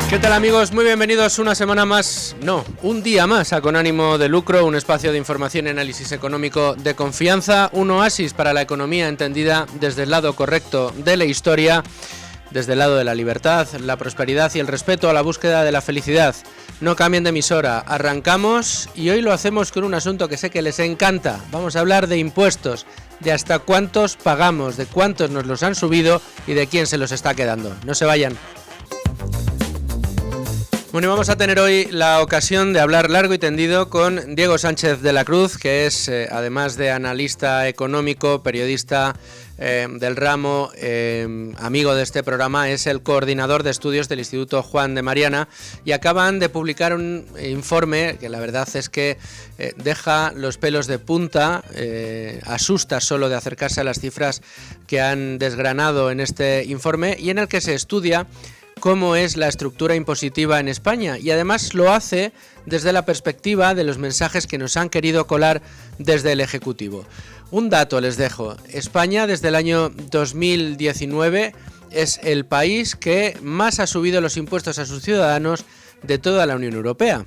¿Qué tal, amigos? Muy bienvenidos una semana más, un día más a Con Ánimo de Lucro, un espacio de información y análisis económico de confianza, un oasis para la economía entendida desde el lado correcto de la historia, desde el lado de la libertad, la prosperidad y el respeto a la búsqueda de la felicidad. No cambien de emisora, arrancamos y hoy lo hacemos con un asunto que sé que les encanta. Vamos a hablar de impuestos, de hasta cuántos pagamos, de cuántos nos los han subido y de quién se los está quedando. No se vayan. Bueno, y vamos a tener hoy la ocasión de hablar largo y tendido con Diego Sánchez de la Cruz, que es, además de analista económico, periodista del ramo, amigo de este programa, es el coordinador de estudios del Instituto Juan de Mariana, y acaban de publicar un informe que la verdad es que deja los pelos de punta, asusta solo de acercarse a las cifras que han desgranado en este informe, y en el que se estudia cómo es la estructura impositiva en España, y además lo hace desde la perspectiva de los mensajes que nos han querido colar desde el Ejecutivo. Un dato les dejo: España desde el año 2019 es el país que más ha subido los impuestos a sus ciudadanos de toda la Unión Europea.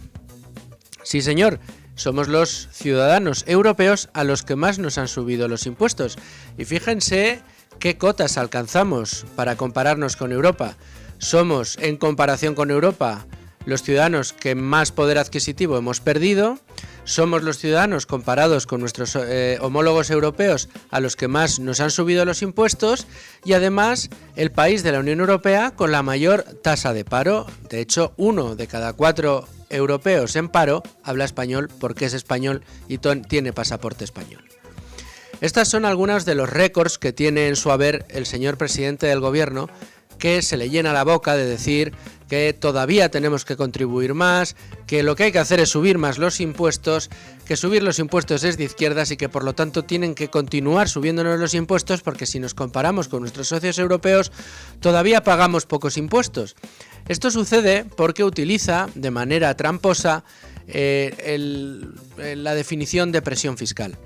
Sí, señor, somos los ciudadanos europeos a los que más nos han subido los impuestos, y fíjense qué cotas alcanzamos para compararnos con Europa. Somos, en comparación con Europa, los ciudadanos que más poder adquisitivo hemos perdido. Somos los ciudadanos, comparados con nuestros homólogos europeos, a los que más nos han subido los impuestos, y además el país de la Unión Europea con la mayor tasa de paro. De hecho, 1 de cada 4 europeos en paro habla español porque es español y tiene pasaporte español. Estas son algunos de los récords que tiene en su haber el señor presidente del gobierno, que se le llena la boca de decir que todavía tenemos que contribuir más, que lo que hay que hacer es subir más los impuestos, que subir los impuestos es de izquierdas y que por lo tanto tienen que continuar subiéndonos los impuestos, porque si nos comparamos con nuestros socios europeos todavía pagamos pocos impuestos. Esto sucede porque utiliza de manera tramposa la definición de presión fiscal.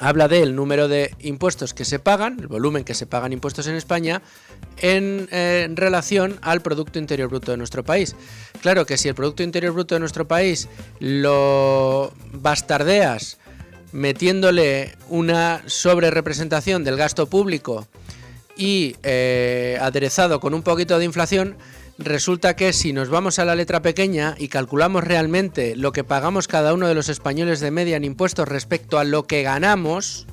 Habla del número de impuestos que se pagan, el volumen que se pagan impuestos en España, en relación al Producto Interior Bruto de nuestro país. Claro que si el Producto Interior Bruto de nuestro país lo bastardeas metiéndole una sobrerepresentación del gasto público y aderezado con un poquito de inflación, resulta que si nos vamos a la letra pequeña y calculamos realmente lo que pagamos cada uno de los españoles de media en impuestos respecto a lo que ganamos,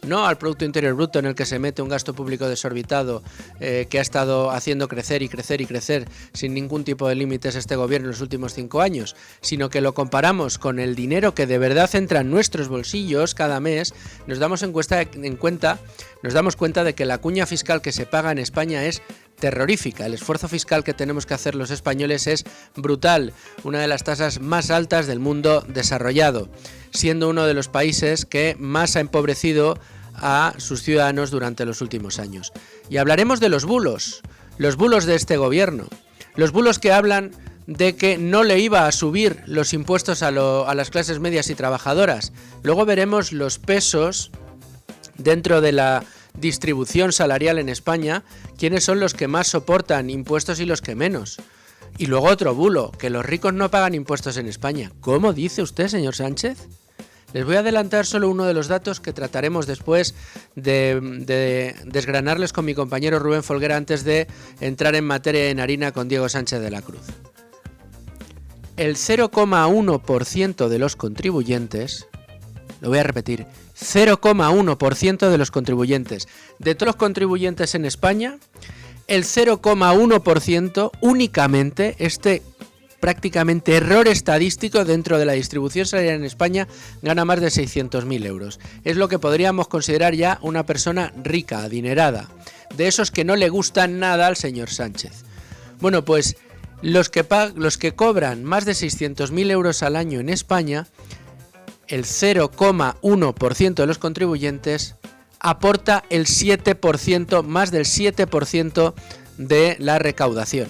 no al Producto Interior Bruto, en el que se mete un gasto público desorbitado que ha estado haciendo crecer y crecer y crecer sin ningún tipo de límites este gobierno en los últimos 5 años, sino que lo comparamos con el dinero que de verdad entra en nuestros bolsillos cada mes, nos damos cuenta de que la cuña fiscal que se paga en España es terrorífica. El esfuerzo fiscal que tenemos que hacer los españoles es brutal, una de las tasas más altas del mundo desarrollado, siendo uno de los países que más ha empobrecido a sus ciudadanos durante los últimos años. Y hablaremos de los bulos de este gobierno, los bulos que hablan de que no le iba a subir los impuestos a las clases medias y trabajadoras. Luego veremos los pesos dentro de la distribución salarial en España, quiénes son los que más soportan impuestos y los que menos. Y luego otro bulo, que los ricos no pagan impuestos en España. ¿Cómo dice usted, señor Sánchez? Les voy a adelantar solo uno de los datos que trataremos después de desgranarles con mi compañero Rubén Folguera antes de entrar en materia en harina con Diego Sánchez de la Cruz. El 0,1% de los contribuyentes, lo voy a repetir, 0,1% de los contribuyentes. De todos los contribuyentes en España, el 0,1% únicamente, prácticamente error estadístico dentro de la distribución salarial en España, gana más de 600.000 euros. Es lo que podríamos considerar ya una persona rica, adinerada, de esos que no le gustan nada al señor Sánchez. Bueno, pues los que cobran más de 600.000 euros al año en España, el 0,1% de los contribuyentes aporta el 7%, más del 7% de la recaudación.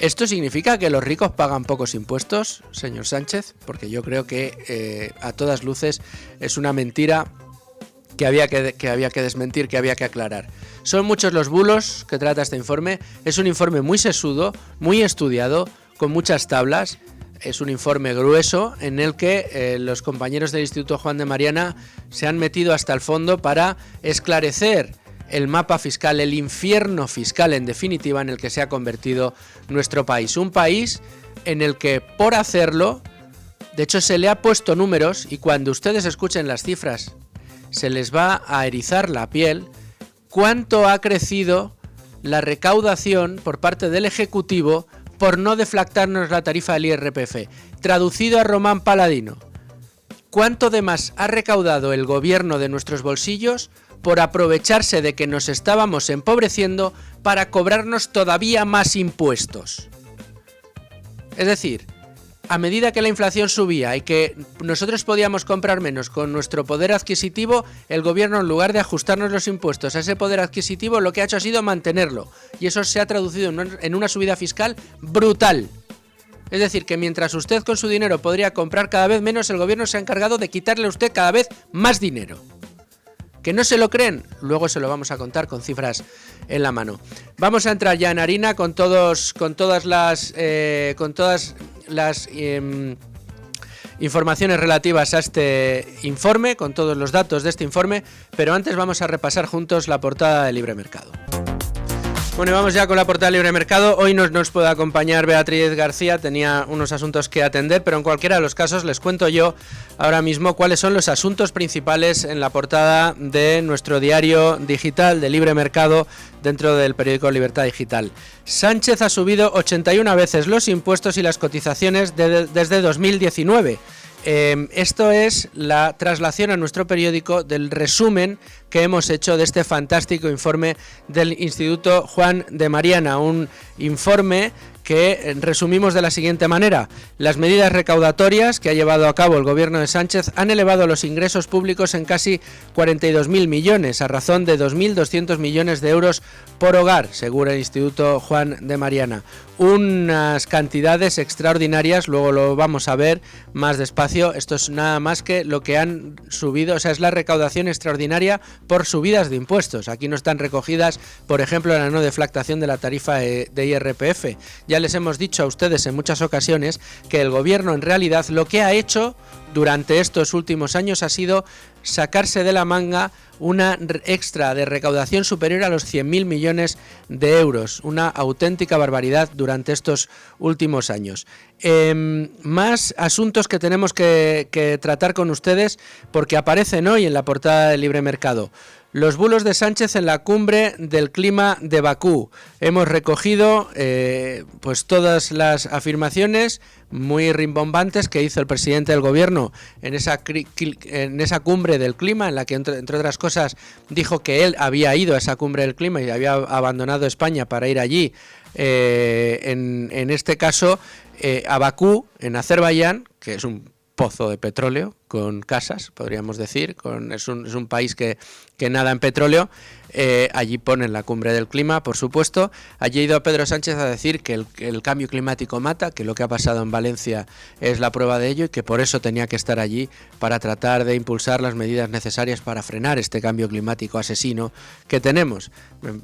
¿Esto significa que los ricos pagan pocos impuestos, señor Sánchez? Porque yo creo que a todas luces es una mentira que había que desmentir, que había que aclarar. Son muchos los bulos que trata este informe. Es un informe muy sesudo, muy estudiado, con muchas tablas. Es un informe grueso en el que los compañeros del Instituto Juan de Mariana se han metido hasta el fondo para esclarecer el mapa fiscal, el infierno fiscal en definitiva en el que se ha convertido nuestro país. Un país en el que por hacerlo, de hecho se le ha puesto números y cuando ustedes escuchen las cifras se les va a erizar la piel, cuánto ha crecido la recaudación por parte del Ejecutivo por no deflactarnos la tarifa del IRPF. Traducido a Román Paladino, ¿cuánto de más ha recaudado el gobierno de nuestros bolsillos por aprovecharse de que nos estábamos empobreciendo para cobrarnos todavía más impuestos? Es decir, a medida que la inflación subía y que nosotros podíamos comprar menos con nuestro poder adquisitivo, el gobierno, en lugar de ajustarnos los impuestos a ese poder adquisitivo, lo que ha hecho ha sido mantenerlo. Y eso se ha traducido en una subida fiscal brutal. Es decir, que mientras usted con su dinero podría comprar cada vez menos, el gobierno se ha encargado de quitarle a usted cada vez más dinero. ¿Que no se lo creen? Luego se lo vamos a contar con cifras en la mano. Vamos a entrar ya en harina con todas las informaciones relativas a este informe, con todos los datos de este informe, pero antes vamos a repasar juntos la portada de Libre Mercado. Bueno, y vamos ya con la portada de Libre Mercado. Hoy no nos puede acompañar Beatriz García, tenía unos asuntos que atender, pero en cualquiera de los casos les cuento yo ahora mismo cuáles son los asuntos principales en la portada de nuestro diario digital de Libre Mercado dentro del periódico Libertad Digital. Sánchez ha subido 81 veces los impuestos y las cotizaciones desde 2019. Esto es la traslación a nuestro periódico del resumen que hemos hecho de este fantástico informe del Instituto Juan de Mariana, un informe que resumimos de la siguiente manera. Las medidas recaudatorias que ha llevado a cabo el gobierno de Sánchez han elevado los ingresos públicos en casi 42.000 millones, a razón de 2.200 millones de euros por hogar, según el Instituto Juan de Mariana. Unas cantidades extraordinarias, luego lo vamos a ver más despacio. Esto es nada más que lo que han subido, o sea, es la recaudación extraordinaria por subidas de impuestos. Aquí no están recogidas, por ejemplo, la no deflactación de la tarifa de IRPF. Ya les hemos dicho a ustedes en muchas ocasiones que el gobierno en realidad lo que ha hecho durante estos últimos años ha sido sacarse de la manga una extra de recaudación superior a los 100.000 millones de euros, una auténtica barbaridad durante estos últimos años. Más asuntos que tenemos que tratar con ustedes porque aparecen hoy en la portada de Libre Mercado. Los bulos de Sánchez en la cumbre del clima de Bakú. Hemos recogido pues todas las afirmaciones muy rimbombantes que hizo el presidente del gobierno en esa cumbre del clima, en la que entre otras cosas dijo que él había ido a esa cumbre del clima y había abandonado España para ir allí, en este caso a Bakú, en Azerbaiyán, que es un pozo de petróleo con casas, podríamos decir, es un país que nada en petróleo. Allí ponen la cumbre del clima, por supuesto. Allí ha ido Pedro Sánchez a decir que el cambio climático mata, que lo que ha pasado en Valencia es la prueba de ello y que por eso tenía que estar allí para tratar de impulsar las medidas necesarias para frenar este cambio climático asesino que tenemos.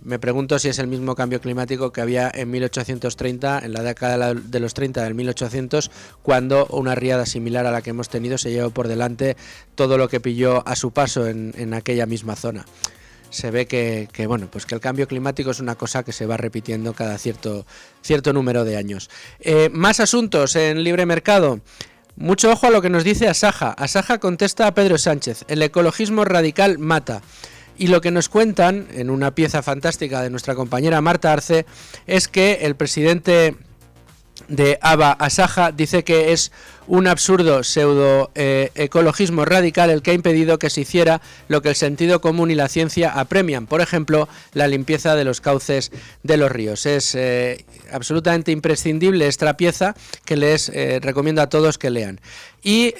Me pregunto si es el mismo cambio climático que había en 1830, en la década de los 30 del 1800, cuando una riada similar a la que hemos tenido se llevó por delante todo lo que pilló a su paso en aquella misma zona. Se ve que bueno, pues que el cambio climático es una cosa que se va repitiendo cada cierto número de años. Más asuntos en Libre Mercado. Mucho ojo a lo que nos dice Asaja. Asaja contesta a Pedro Sánchez: el ecologismo radical mata. Y lo que nos cuentan, en una pieza fantástica de nuestra compañera Marta Arce, es que el presidente de ABA, Asaja, dice que es un absurdo pseudo ecologismo radical el que ha impedido que se hiciera lo que el sentido común y la ciencia apremian, por ejemplo, la limpieza de los cauces de los ríos. Es absolutamente imprescindible esta pieza que les recomiendo a todos que lean. Y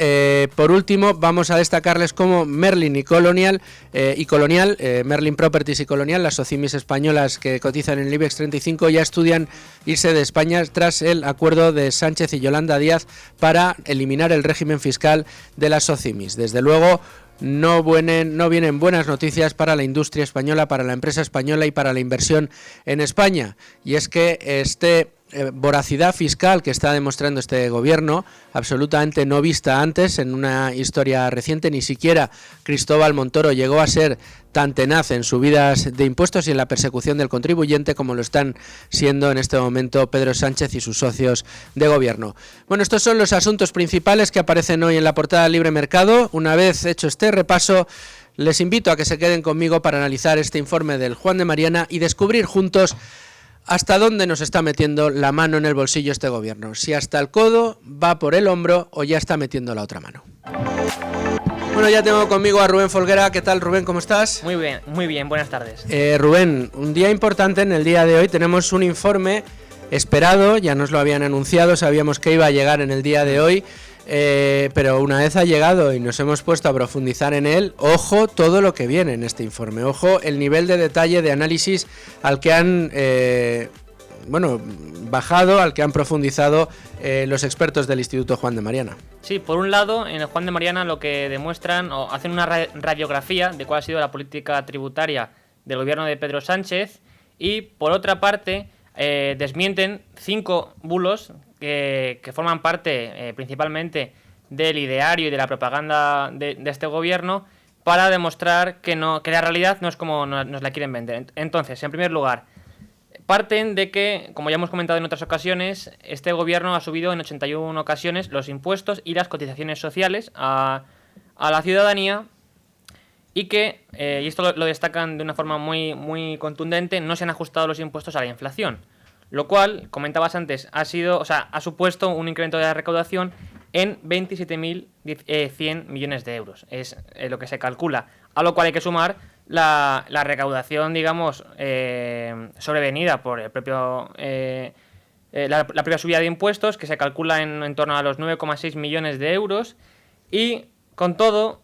por último vamos a destacarles cómo Merlin y Colonial, Merlin Properties y Colonial, las socimis españolas que cotizan en el IBEX 35, ya estudian irse de España tras el acuerdo de Sánchez y Yolanda Díaz para eliminar el régimen fiscal de las socimis. Desde luego, no vienen buenas noticias para la industria española, para la empresa española y para la inversión en España. Y es que voracidad fiscal que está demostrando este gobierno, absolutamente no vista antes en una historia reciente, ni siquiera Cristóbal Montoro llegó a ser tan tenaz en subidas de impuestos y en la persecución del contribuyente como lo están siendo en este momento Pedro Sánchez y sus socios de gobierno. Bueno, estos son los asuntos principales que aparecen hoy en la portada de Libre Mercado. Una vez hecho este repaso, les invito a que se queden conmigo para analizar este informe del Juan de Mariana y descubrir juntos hasta dónde nos está metiendo la mano en el bolsillo este gobierno. Si hasta el codo, va por el hombro o ya está metiendo la otra mano. Bueno, ya tengo conmigo a Rubén Folguera. ¿Qué tal, Rubén? ¿Cómo estás? Muy bien, buenas tardes. Rubén, un día importante en el día de hoy. Tenemos un informe esperado, ya nos lo habían anunciado, sabíamos que iba a llegar en el día de hoy. Pero una vez ha llegado y nos hemos puesto a profundizar en él, ojo todo lo que viene en este informe, ojo el nivel de detalle de análisis al que han bajado, al que han profundizado los expertos del Instituto Juan de Mariana. Sí, por un lado, en el Juan de Mariana lo que demuestran o hacen una radiografía de cuál ha sido la política tributaria del gobierno de Pedro Sánchez y por otra parte desmienten 5 bulos que forman parte principalmente del ideario y de la propaganda de este gobierno para demostrar que la realidad no es como nos la quieren vender. Entonces, en primer lugar, parten de que, como ya hemos comentado en otras ocasiones, este gobierno ha subido en 81 ocasiones los impuestos y las cotizaciones sociales a la ciudadanía y que, y esto lo destacan de una forma muy contundente, no se han ajustado los impuestos a la inflación. Lo cual, comentabas antes, ha supuesto un incremento de la recaudación en 27.100 millones de euros. Es lo que se calcula. A lo cual hay que sumar la recaudación, digamos, sobrevenida por el propio la propia subida de impuestos, que se calcula en torno a los 9,6 millones de euros. Y con todo,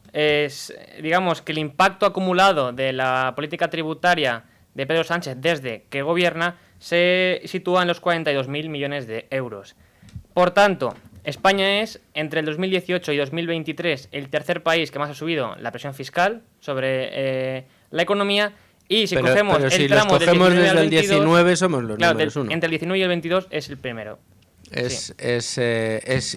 digamos que el impacto acumulado de la política tributaria de Pedro Sánchez desde que gobierna se sitúa en los 42.000 millones de euros. Por tanto, España es, entre el 2018 y 2023, el tercer país que más ha subido la presión fiscal sobre la economía. Y si cogemos el tramo del 19 al 22, 19 somos los números uno. Entre el 19 y el 22 es el primero. Es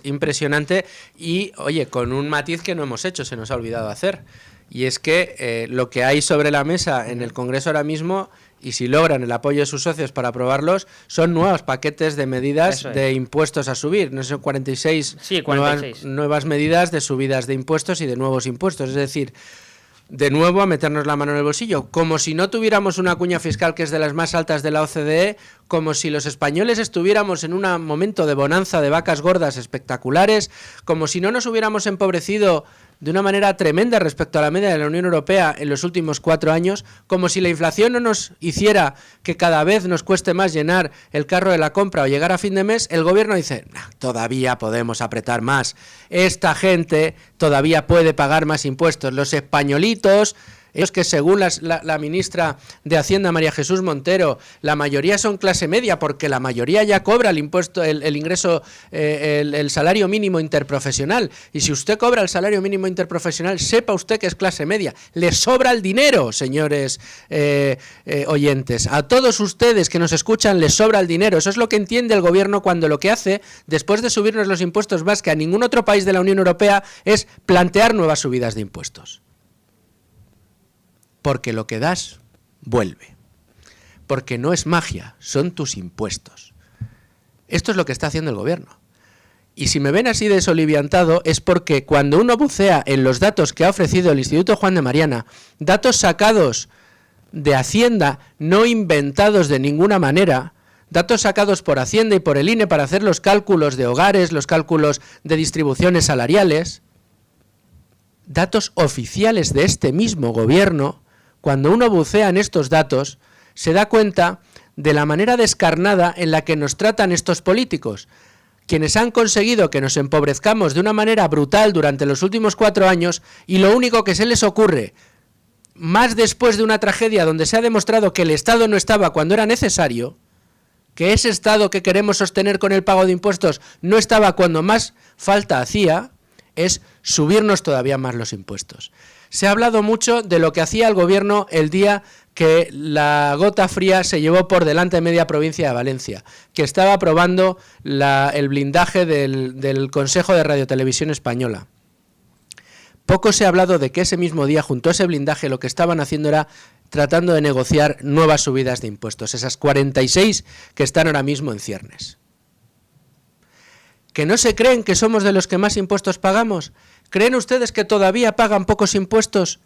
impresionante y, oye, con un matiz que no hemos hecho, se nos ha olvidado hacer. Y es que lo que hay sobre la mesa en el Congreso ahora mismo, y si logran el apoyo de sus socios para aprobarlos, son nuevos paquetes de medidas de impuestos a subir. No sé, 46, sí, 46. Nuevas medidas de subidas de impuestos y de nuevos impuestos. Es decir, de nuevo a meternos la mano en el bolsillo, como si no tuviéramos una cuña fiscal que es de las más altas de la OCDE, como si los españoles estuviéramos en un momento de bonanza de vacas gordas espectaculares, como si no nos hubiéramos empobrecido de una manera tremenda respecto a la media de la Unión Europea en los últimos 4 años, como si la inflación no nos hiciera que cada vez nos cueste más llenar el carro de la compra o llegar a fin de mes. El gobierno dice, todavía podemos apretar más, esta gente todavía puede pagar más impuestos, los españolitos, ellos que según la ministra de Hacienda, María Jesús Montero, la mayoría son clase media porque la mayoría ya cobra el impuesto, el ingreso, el salario mínimo interprofesional. Y si usted cobra el salario mínimo interprofesional, sepa usted que es clase media. Le sobra el dinero, señores oyentes. A todos ustedes que nos escuchan les sobra el dinero. Eso es lo que entiende el gobierno cuando lo que hace, después de subirnos los impuestos más que a ningún otro país de la Unión Europea, es plantear nuevas subidas de impuestos. Porque lo que das, vuelve. Porque no es magia, son tus impuestos. Esto es lo que está haciendo el gobierno. Y si me ven así de soliviantado es porque cuando uno bucea en los datos que ha ofrecido el Instituto Juan de Mariana, datos sacados de Hacienda, no inventados de ninguna manera, datos sacados por Hacienda y por el INE para hacer los cálculos de hogares, los cálculos de distribuciones salariales, datos oficiales de este mismo gobierno. Cuando uno bucea en estos datos, se da cuenta de la manera descarnada en la que nos tratan estos políticos, quienes han conseguido que nos empobrezcamos de una manera brutal durante los últimos 4 años y lo único que se les ocurre, más después de una tragedia donde se ha demostrado que el Estado no estaba cuando era necesario, que ese Estado que queremos sostener con el pago de impuestos no estaba cuando más falta hacía, es subirnos todavía más los impuestos. Se ha hablado mucho de lo que hacía el gobierno el día que la gota fría se llevó por delante media provincia de Valencia, que estaba aprobando el blindaje del Consejo de Radiotelevisión Española. Poco se ha hablado de que ese mismo día, junto a ese blindaje, lo que estaban haciendo era tratando de negociar nuevas subidas de impuestos, esas 46 que están ahora mismo en ciernes. ¿Que no se creen que somos de los que más impuestos pagamos? ¿Creen ustedes que todavía pagan pocos impuestos?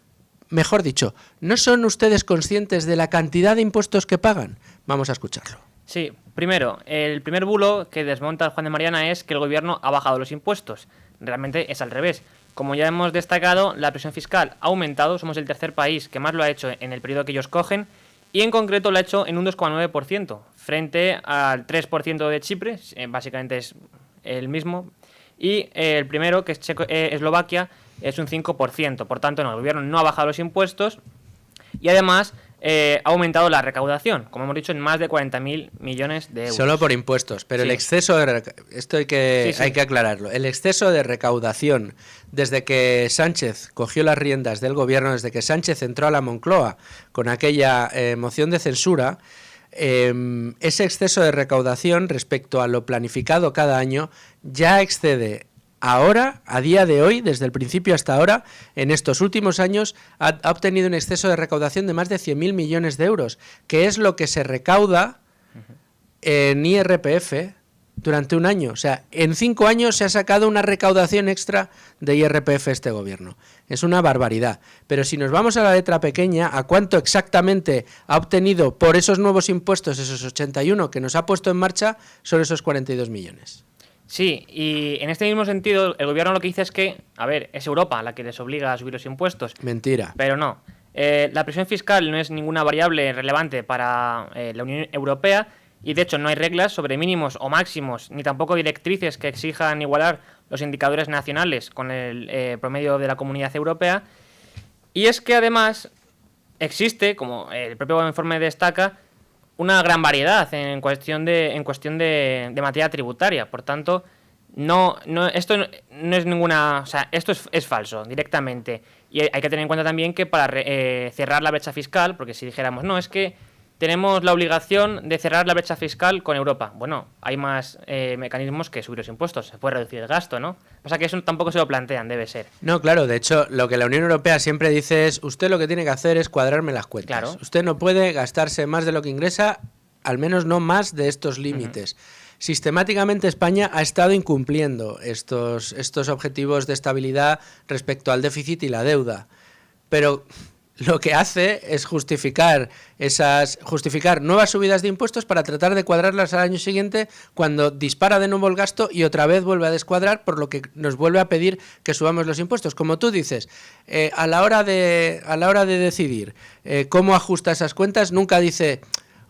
Mejor dicho, ¿no son ustedes conscientes de la cantidad de impuestos que pagan? Vamos a escucharlo. Sí, primero, el primer bulo que desmonta el Juan de Mariana es que el gobierno ha bajado los impuestos. Realmente es al revés. Como ya hemos destacado, la presión fiscal ha aumentado, somos el tercer país que más lo ha hecho en el periodo que ellos cogen, y en concreto lo ha hecho en un 2,9%, frente al 3% de Chipre, básicamente es el mismo, y el primero, que es Eslovaquia, es un 5%. Por tanto, no, el gobierno no ha bajado los impuestos y además ha aumentado la recaudación, como hemos dicho, en más de 40.000 millones de euros. Solo por impuestos, pero sí. El exceso de... Esto hay que aclararlo. El exceso de recaudación desde que Sánchez cogió las riendas del gobierno, desde que Sánchez entró a la Moncloa con aquella moción de censura, ese exceso de recaudación respecto a lo planificado cada año ya excede ahora, a día de hoy, desde el principio hasta ahora, en estos últimos años, ha obtenido un exceso de recaudación de más de 100.000 millones de euros, que es lo que se recauda en IRPF durante un año. O sea, en 5 años se ha sacado una recaudación extra de IRPF este gobierno. Es una barbaridad. Pero si nos vamos a la letra pequeña, a cuánto exactamente ha obtenido por esos nuevos impuestos, esos 81 que nos ha puesto en marcha, son esos 42 millones. Sí, y en este mismo sentido, el gobierno lo que dice es que, a ver, es Europa la que les obliga a subir los impuestos. Mentira. Pero no. La presión fiscal no es ninguna variable relevante para la Unión Europea y, de hecho, no hay reglas sobre mínimos o máximos, ni tampoco directrices que exijan igualar los indicadores nacionales con el promedio de la Comunidad Europea. Y es que, además, existe, como el propio informe destaca, una gran variedad en cuestión de materia tributaria. Por tanto, esto no es ninguna... O sea, esto es falso, directamente. Y hay que tener en cuenta también que para cerrar la brecha fiscal, porque si dijéramos, no, es que tenemos la obligación de cerrar la brecha fiscal con Europa. Bueno, hay más mecanismos que subir los impuestos. Se puede reducir el gasto, ¿no? O sea que eso tampoco se lo plantean, debe ser. No, claro, de hecho, lo que la Unión Europea siempre dice es, usted lo que tiene que hacer es cuadrarme las cuentas. Claro. Usted no puede gastarse más de lo que ingresa, al menos no más de estos límites. Sistemáticamente España ha estado incumpliendo estos objetivos de estabilidad respecto al déficit y la deuda. Pero lo que hace es justificar nuevas subidas de impuestos para tratar de cuadrarlas al año siguiente, cuando dispara de nuevo el gasto y otra vez vuelve a descuadrar, por lo que nos vuelve a pedir que subamos los impuestos. Como tú dices, a la hora de decidir cómo ajusta esas cuentas, nunca dice,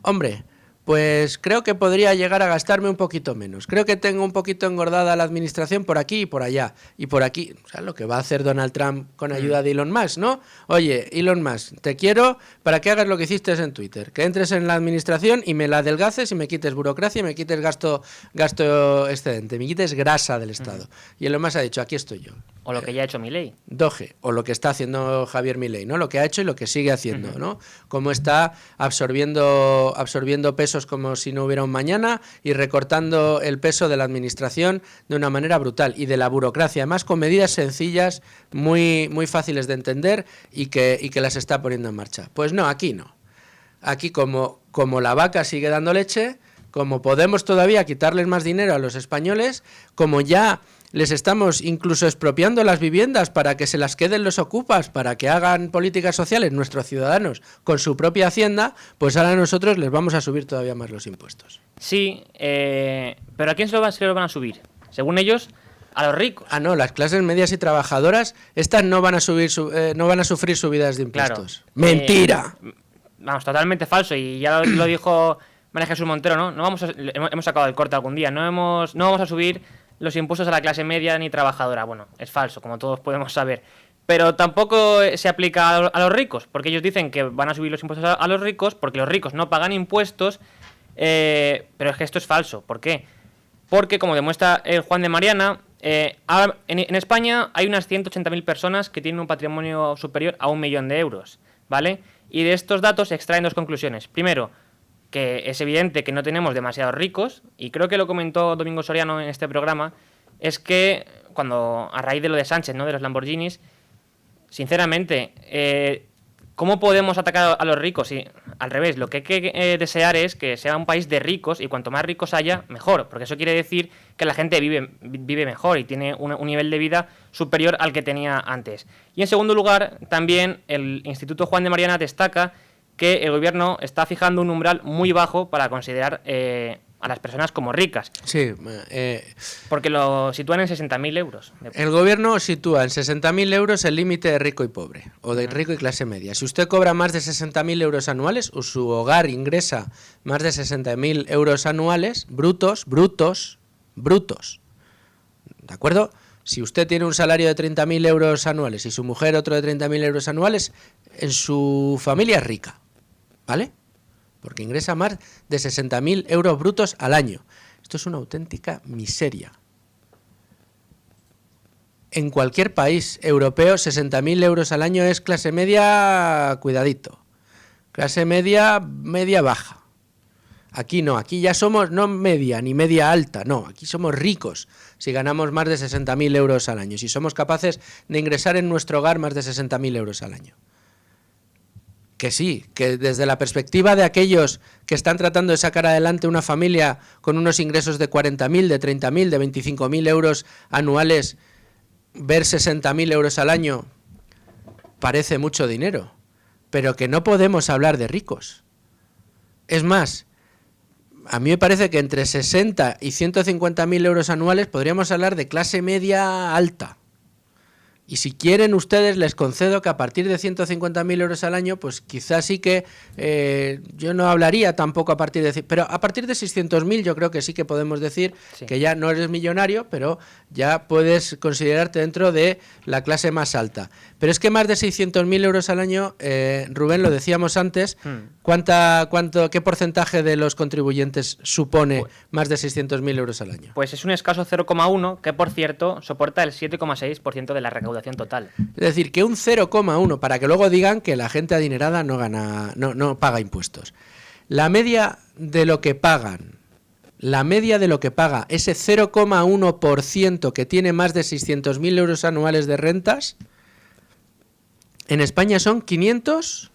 hombre, pues creo que podría llegar a gastarme un poquito menos. Creo que tengo un poquito engordada la administración por aquí y por allá. Y por aquí, o sea, lo que va a hacer Donald Trump con ayuda de Elon Musk, ¿no? Oye, Elon Musk, te quiero para que hagas lo que hiciste en Twitter. Que entres en la administración y me la adelgaces y me quites burocracia y me quites gasto excedente. Me quites grasa del Estado. Y Elon Musk ha dicho, aquí estoy yo. O lo que ya ha hecho Milei. Doge, o lo que está haciendo Javier Milei, ¿no? Lo que ha hecho y lo que sigue haciendo, ¿no? Cómo está absorbiendo pesos como si no hubiera un mañana y recortando el peso de la administración de una manera brutal y de la burocracia, además con medidas sencillas, muy, muy fáciles de entender y que las está poniendo en marcha. Pues no, aquí no. Aquí como la vaca sigue dando leche, como podemos todavía quitarles más dinero a los españoles, como ya les estamos incluso expropiando las viviendas para que se las queden los ocupas, para que hagan políticas sociales nuestros ciudadanos con su propia hacienda, pues ahora nosotros les vamos a subir todavía más los impuestos. Sí, pero ¿a quién se lo van a subir? Según ellos, a los ricos. Ah, no, las clases medias y trabajadoras, estas no van a sufrir subidas de impuestos. Claro. ¡Mentira! Vamos, totalmente falso, y ya lo dijo María Jesús Montero, ¿no? Hemos sacado el corte algún día, no vamos a subir los impuestos a la clase media ni trabajadora. Bueno, es falso, como todos podemos saber. Pero tampoco se aplica a los ricos, porque ellos dicen que van a subir los impuestos a los ricos porque los ricos no pagan impuestos, pero es que esto es falso. ¿Por qué? Porque, como demuestra el Juan de Mariana, En España hay unas 180.000 personas que tienen un patrimonio superior a 1 millón de euros, ¿vale? Y de estos datos se extraen dos conclusiones. Primero, que es evidente que no tenemos demasiados ricos, y creo que lo comentó Domingo Soriano en este programa, es que a raíz de lo de Sánchez, ¿no?, de los Lamborghinis, sinceramente, ¿cómo podemos atacar a los ricos? Y al revés, lo que hay que desear es que sea un país de ricos, y cuanto más ricos haya, mejor, porque eso quiere decir que la gente vive mejor y tiene un nivel de vida superior al que tenía antes. Y en segundo lugar, también el Instituto Juan de Mariana destaca que el gobierno está fijando un umbral muy bajo para considerar a las personas como ricas. Sí. Porque lo sitúan en 60.000 euros. El gobierno sitúa en 60.000 euros el límite de rico y pobre, o de rico y clase media. Si usted cobra más de 60.000 euros anuales, o su hogar ingresa más de 60.000 euros anuales, brutos, ¿de acuerdo? Si usted tiene un salario de 30.000 euros anuales y su mujer otro de 30.000 euros anuales, en su familia es rica, ¿vale? Porque ingresa más de 60.000 euros brutos al año. Esto es una auténtica miseria. En cualquier país europeo, 60.000 euros al año es clase media, cuidadito. Clase media, media baja. Aquí no, aquí ya somos no media ni media alta, no, aquí somos ricos si ganamos más de 60.000 euros al año, si somos capaces de ingresar en nuestro hogar más de 60.000 euros al año. Que sí, que desde la perspectiva de aquellos que están tratando de sacar adelante una familia con unos ingresos de 40.000, de 30.000, de 25.000 euros anuales, ver 60.000 euros al año parece mucho dinero, pero que no podemos hablar de ricos. Es más, a mí me parece que entre 60 y 150.000 euros anuales podríamos hablar de clase media alta. Y si quieren ustedes, les concedo que a partir de 150.000 euros al año, pues quizás sí que yo no hablaría tampoco a partir de... Pero a partir de 600.000 yo creo que sí que podemos decir que ya no eres millonario, pero ya puedes considerarte dentro de la clase más alta. Pero es que más de 600.000 euros al año, Rubén, lo decíamos antes, ¿qué porcentaje de los contribuyentes supone más de 600.000 euros al año? Pues es un escaso 0,1 que, por cierto, soporta el 7,6% de la recaudación total. Es decir, que un 0,1, para que luego digan que la gente adinerada no paga impuestos. La media de lo que pagan, ese 0,1% que tiene más de 600.000 euros anuales de rentas, en España son 500...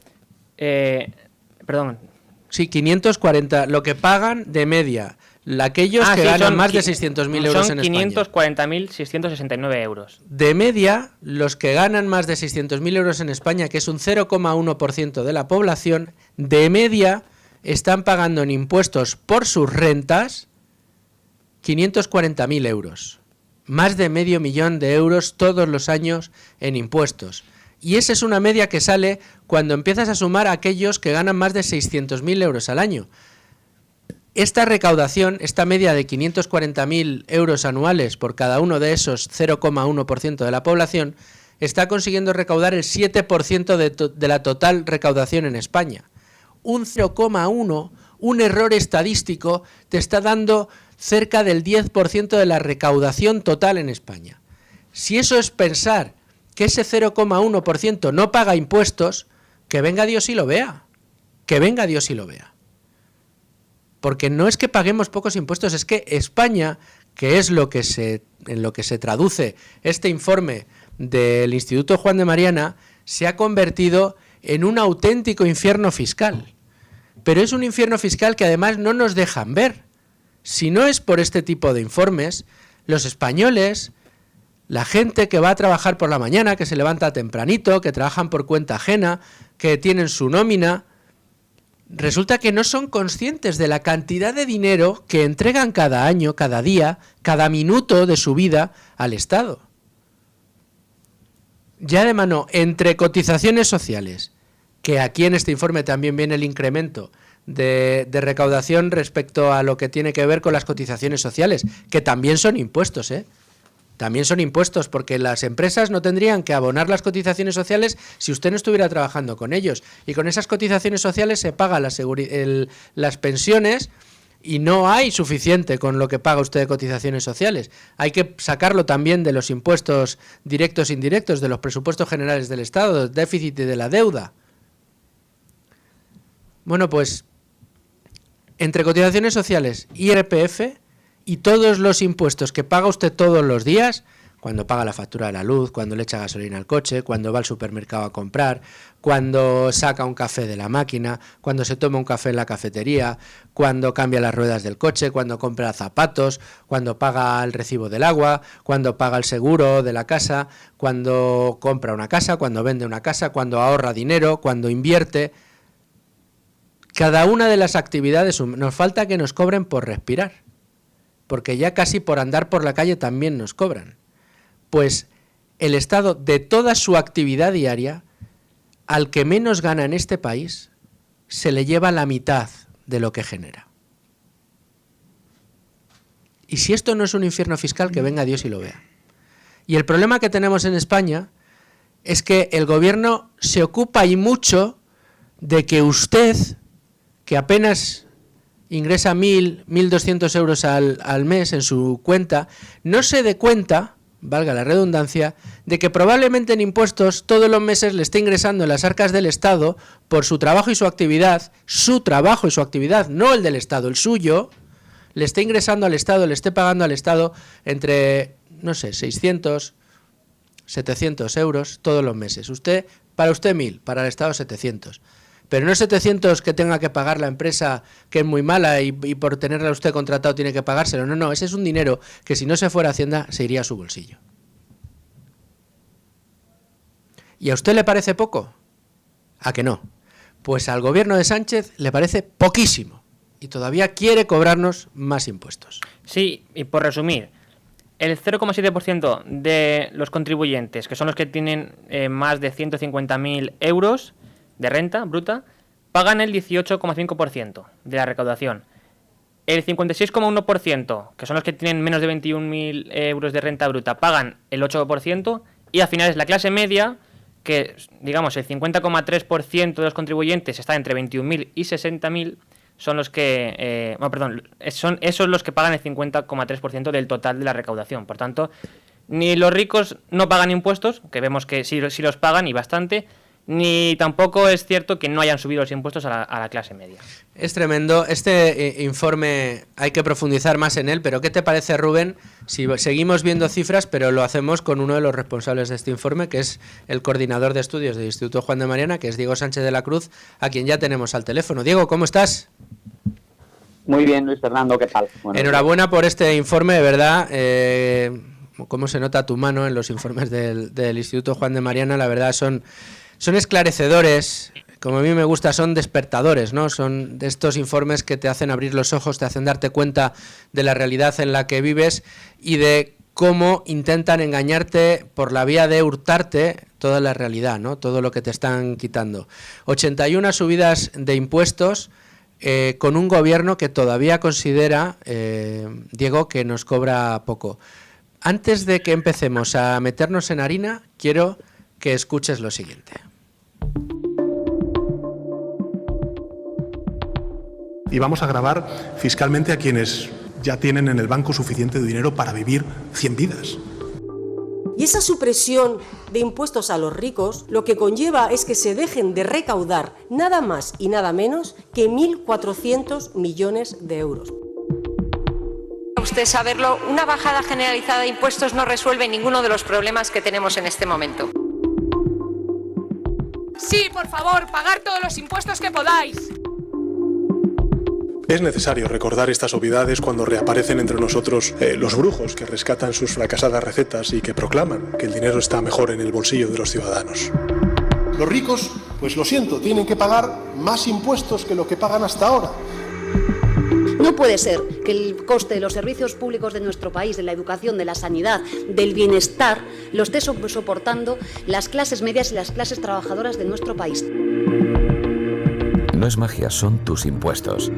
Sí, 540, lo que pagan de media. Aquellos que ganan más de 600.000 euros en España. Son 540.669 euros. De media, los que ganan más de 600.000 euros en España, que es un 0,1% de la población, de media están pagando en impuestos por sus rentas 540.000 euros. Más de 500.000 de euros todos los años en impuestos. Y esa es una media que sale cuando empiezas a sumar a aquellos que ganan más de 600.000 euros al año. Esta recaudación, esta media de 540.000 euros anuales por cada uno de esos 0,1% de la población, está consiguiendo recaudar el 7% de la total recaudación en España. Un 0,1, un error estadístico, te está dando cerca del 10% de la recaudación total en España. Si eso es pensar que ese 0,1% no paga impuestos, que venga Dios y lo vea. Que venga Dios y lo vea. Porque no es que paguemos pocos impuestos, es que España, que es en lo que se traduce este informe del Instituto Juan de Mariana, se ha convertido en un auténtico infierno fiscal. Pero es un infierno fiscal que además no nos dejan ver. Si no es por este tipo de informes, los españoles, la gente que va a trabajar por la mañana, que se levanta tempranito, que trabajan por cuenta ajena, que tienen su nómina, resulta que no son conscientes de la cantidad de dinero que entregan cada año, cada día, cada minuto de su vida al Estado. Ya de mano, entre cotizaciones sociales, que aquí en este informe también viene el incremento de recaudación respecto a lo que tiene que ver con las cotizaciones sociales, que también son impuestos, También son impuestos, porque las empresas no tendrían que abonar las cotizaciones sociales si usted no estuviera trabajando con ellos. Y con esas cotizaciones sociales se pagan las pensiones Y no hay suficiente con lo que paga usted de cotizaciones sociales. Hay que sacarlo también de los impuestos directos e indirectos, de los presupuestos generales del Estado, del déficit y de la deuda. Bueno, pues entre cotizaciones sociales, IRPF y todos los impuestos que paga usted todos los días, cuando paga la factura de la luz, cuando le echa gasolina al coche, cuando va al supermercado a comprar, cuando saca un café de la máquina, cuando se toma un café en la cafetería, cuando cambia las ruedas del coche, cuando compra zapatos, cuando paga el recibo del agua, cuando paga el seguro de la casa, cuando compra una casa, cuando vende una casa, cuando ahorra dinero, cuando invierte. Cada una de las actividades, nos falta que nos cobren por respirar, porque ya casi por andar por la calle también nos cobran. Pues el Estado, de toda su actividad diaria, al que menos gana en este país, se le lleva la mitad de lo que genera. Y si esto no es un infierno fiscal, que venga Dios y lo vea. Y el problema que tenemos en España es que el gobierno se ocupa y mucho de que usted, que apenas ingresa 1.200 euros al mes en su cuenta, no se dé cuenta, valga la redundancia, de que probablemente en impuestos todos los meses le esté ingresando en las arcas del Estado por su trabajo y su actividad, no el del Estado, el suyo, le esté ingresando al Estado, le esté pagando al Estado entre, no sé, 600, 700 euros todos los meses. Para usted 1.000, para el Estado 700. Pero no 700 que tenga que pagar la empresa, que es muy mala y por tenerla usted contratado tiene que pagárselo. No, ese es un dinero que si no se fuera a Hacienda se iría a su bolsillo. ¿Y a usted le parece poco? ¿A que no? Pues al gobierno de Sánchez le parece poquísimo y todavía quiere cobrarnos más impuestos. Sí, y por resumir, el 0,7% de los contribuyentes, que son los que tienen más de 150.000 euros de renta bruta, pagan el 18,5% de la recaudación. El 56,1%, que son los que tienen menos de 21.000 euros de renta bruta, pagan el 8%, y al final es la clase media, que digamos el 50,3% de los contribuyentes está entre 21.000 y 60.000, son los que, son esos los que pagan el 50,3% del total de la recaudación. Por tanto, ni los ricos no pagan impuestos, que vemos que sí los pagan y bastante, ni tampoco es cierto que no hayan subido los impuestos a la clase media. Es tremendo. Este informe hay que profundizar más en él, pero ¿qué te parece, Rubén, si seguimos viendo cifras, pero lo hacemos con uno de los responsables de este informe, que es el coordinador de estudios del Instituto Juan de Mariana, que es Diego Sánchez de la Cruz, a quien ya tenemos al teléfono? Diego, ¿cómo estás? Muy bien, Luis Fernando, ¿qué tal? Bueno, enhorabuena por este informe, de verdad. Cómo se nota tu mano en los informes del Instituto Juan de Mariana, la verdad son esclarecedores, como a mí me gusta, son despertadores, ¿no? Son de estos informes que te hacen abrir los ojos, te hacen darte cuenta de la realidad en la que vives y de cómo intentan engañarte por la vía de hurtarte toda la realidad, ¿no? Todo lo que te están quitando. 81 subidas de impuestos con un gobierno que todavía considera, Diego, que nos cobra poco. Antes de que empecemos a meternos en harina, quiero que escuches lo siguiente. Y vamos a gravar fiscalmente a quienes ya tienen en el banco suficiente dinero para vivir 100 vidas. Y esa supresión de impuestos a los ricos lo que conlleva es que se dejen de recaudar nada más y nada menos que 1.400 millones de euros. Usted saberlo, una bajada generalizada de impuestos no resuelve ninguno de los problemas que tenemos en este momento. Sí, por favor, pagar todos los impuestos que podáis. Es necesario recordar estas obviedades cuando reaparecen entre nosotros los brujos que rescatan sus fracasadas recetas y que proclaman que el dinero está mejor en el bolsillo de los ciudadanos. Los ricos, pues lo siento, tienen que pagar más impuestos que lo que pagan hasta ahora. No puede ser que el coste de los servicios públicos de nuestro país, de la educación, de la sanidad, del bienestar, lo esté soportando las clases medias y las clases trabajadoras de nuestro país. No es magia, son tus impuestos.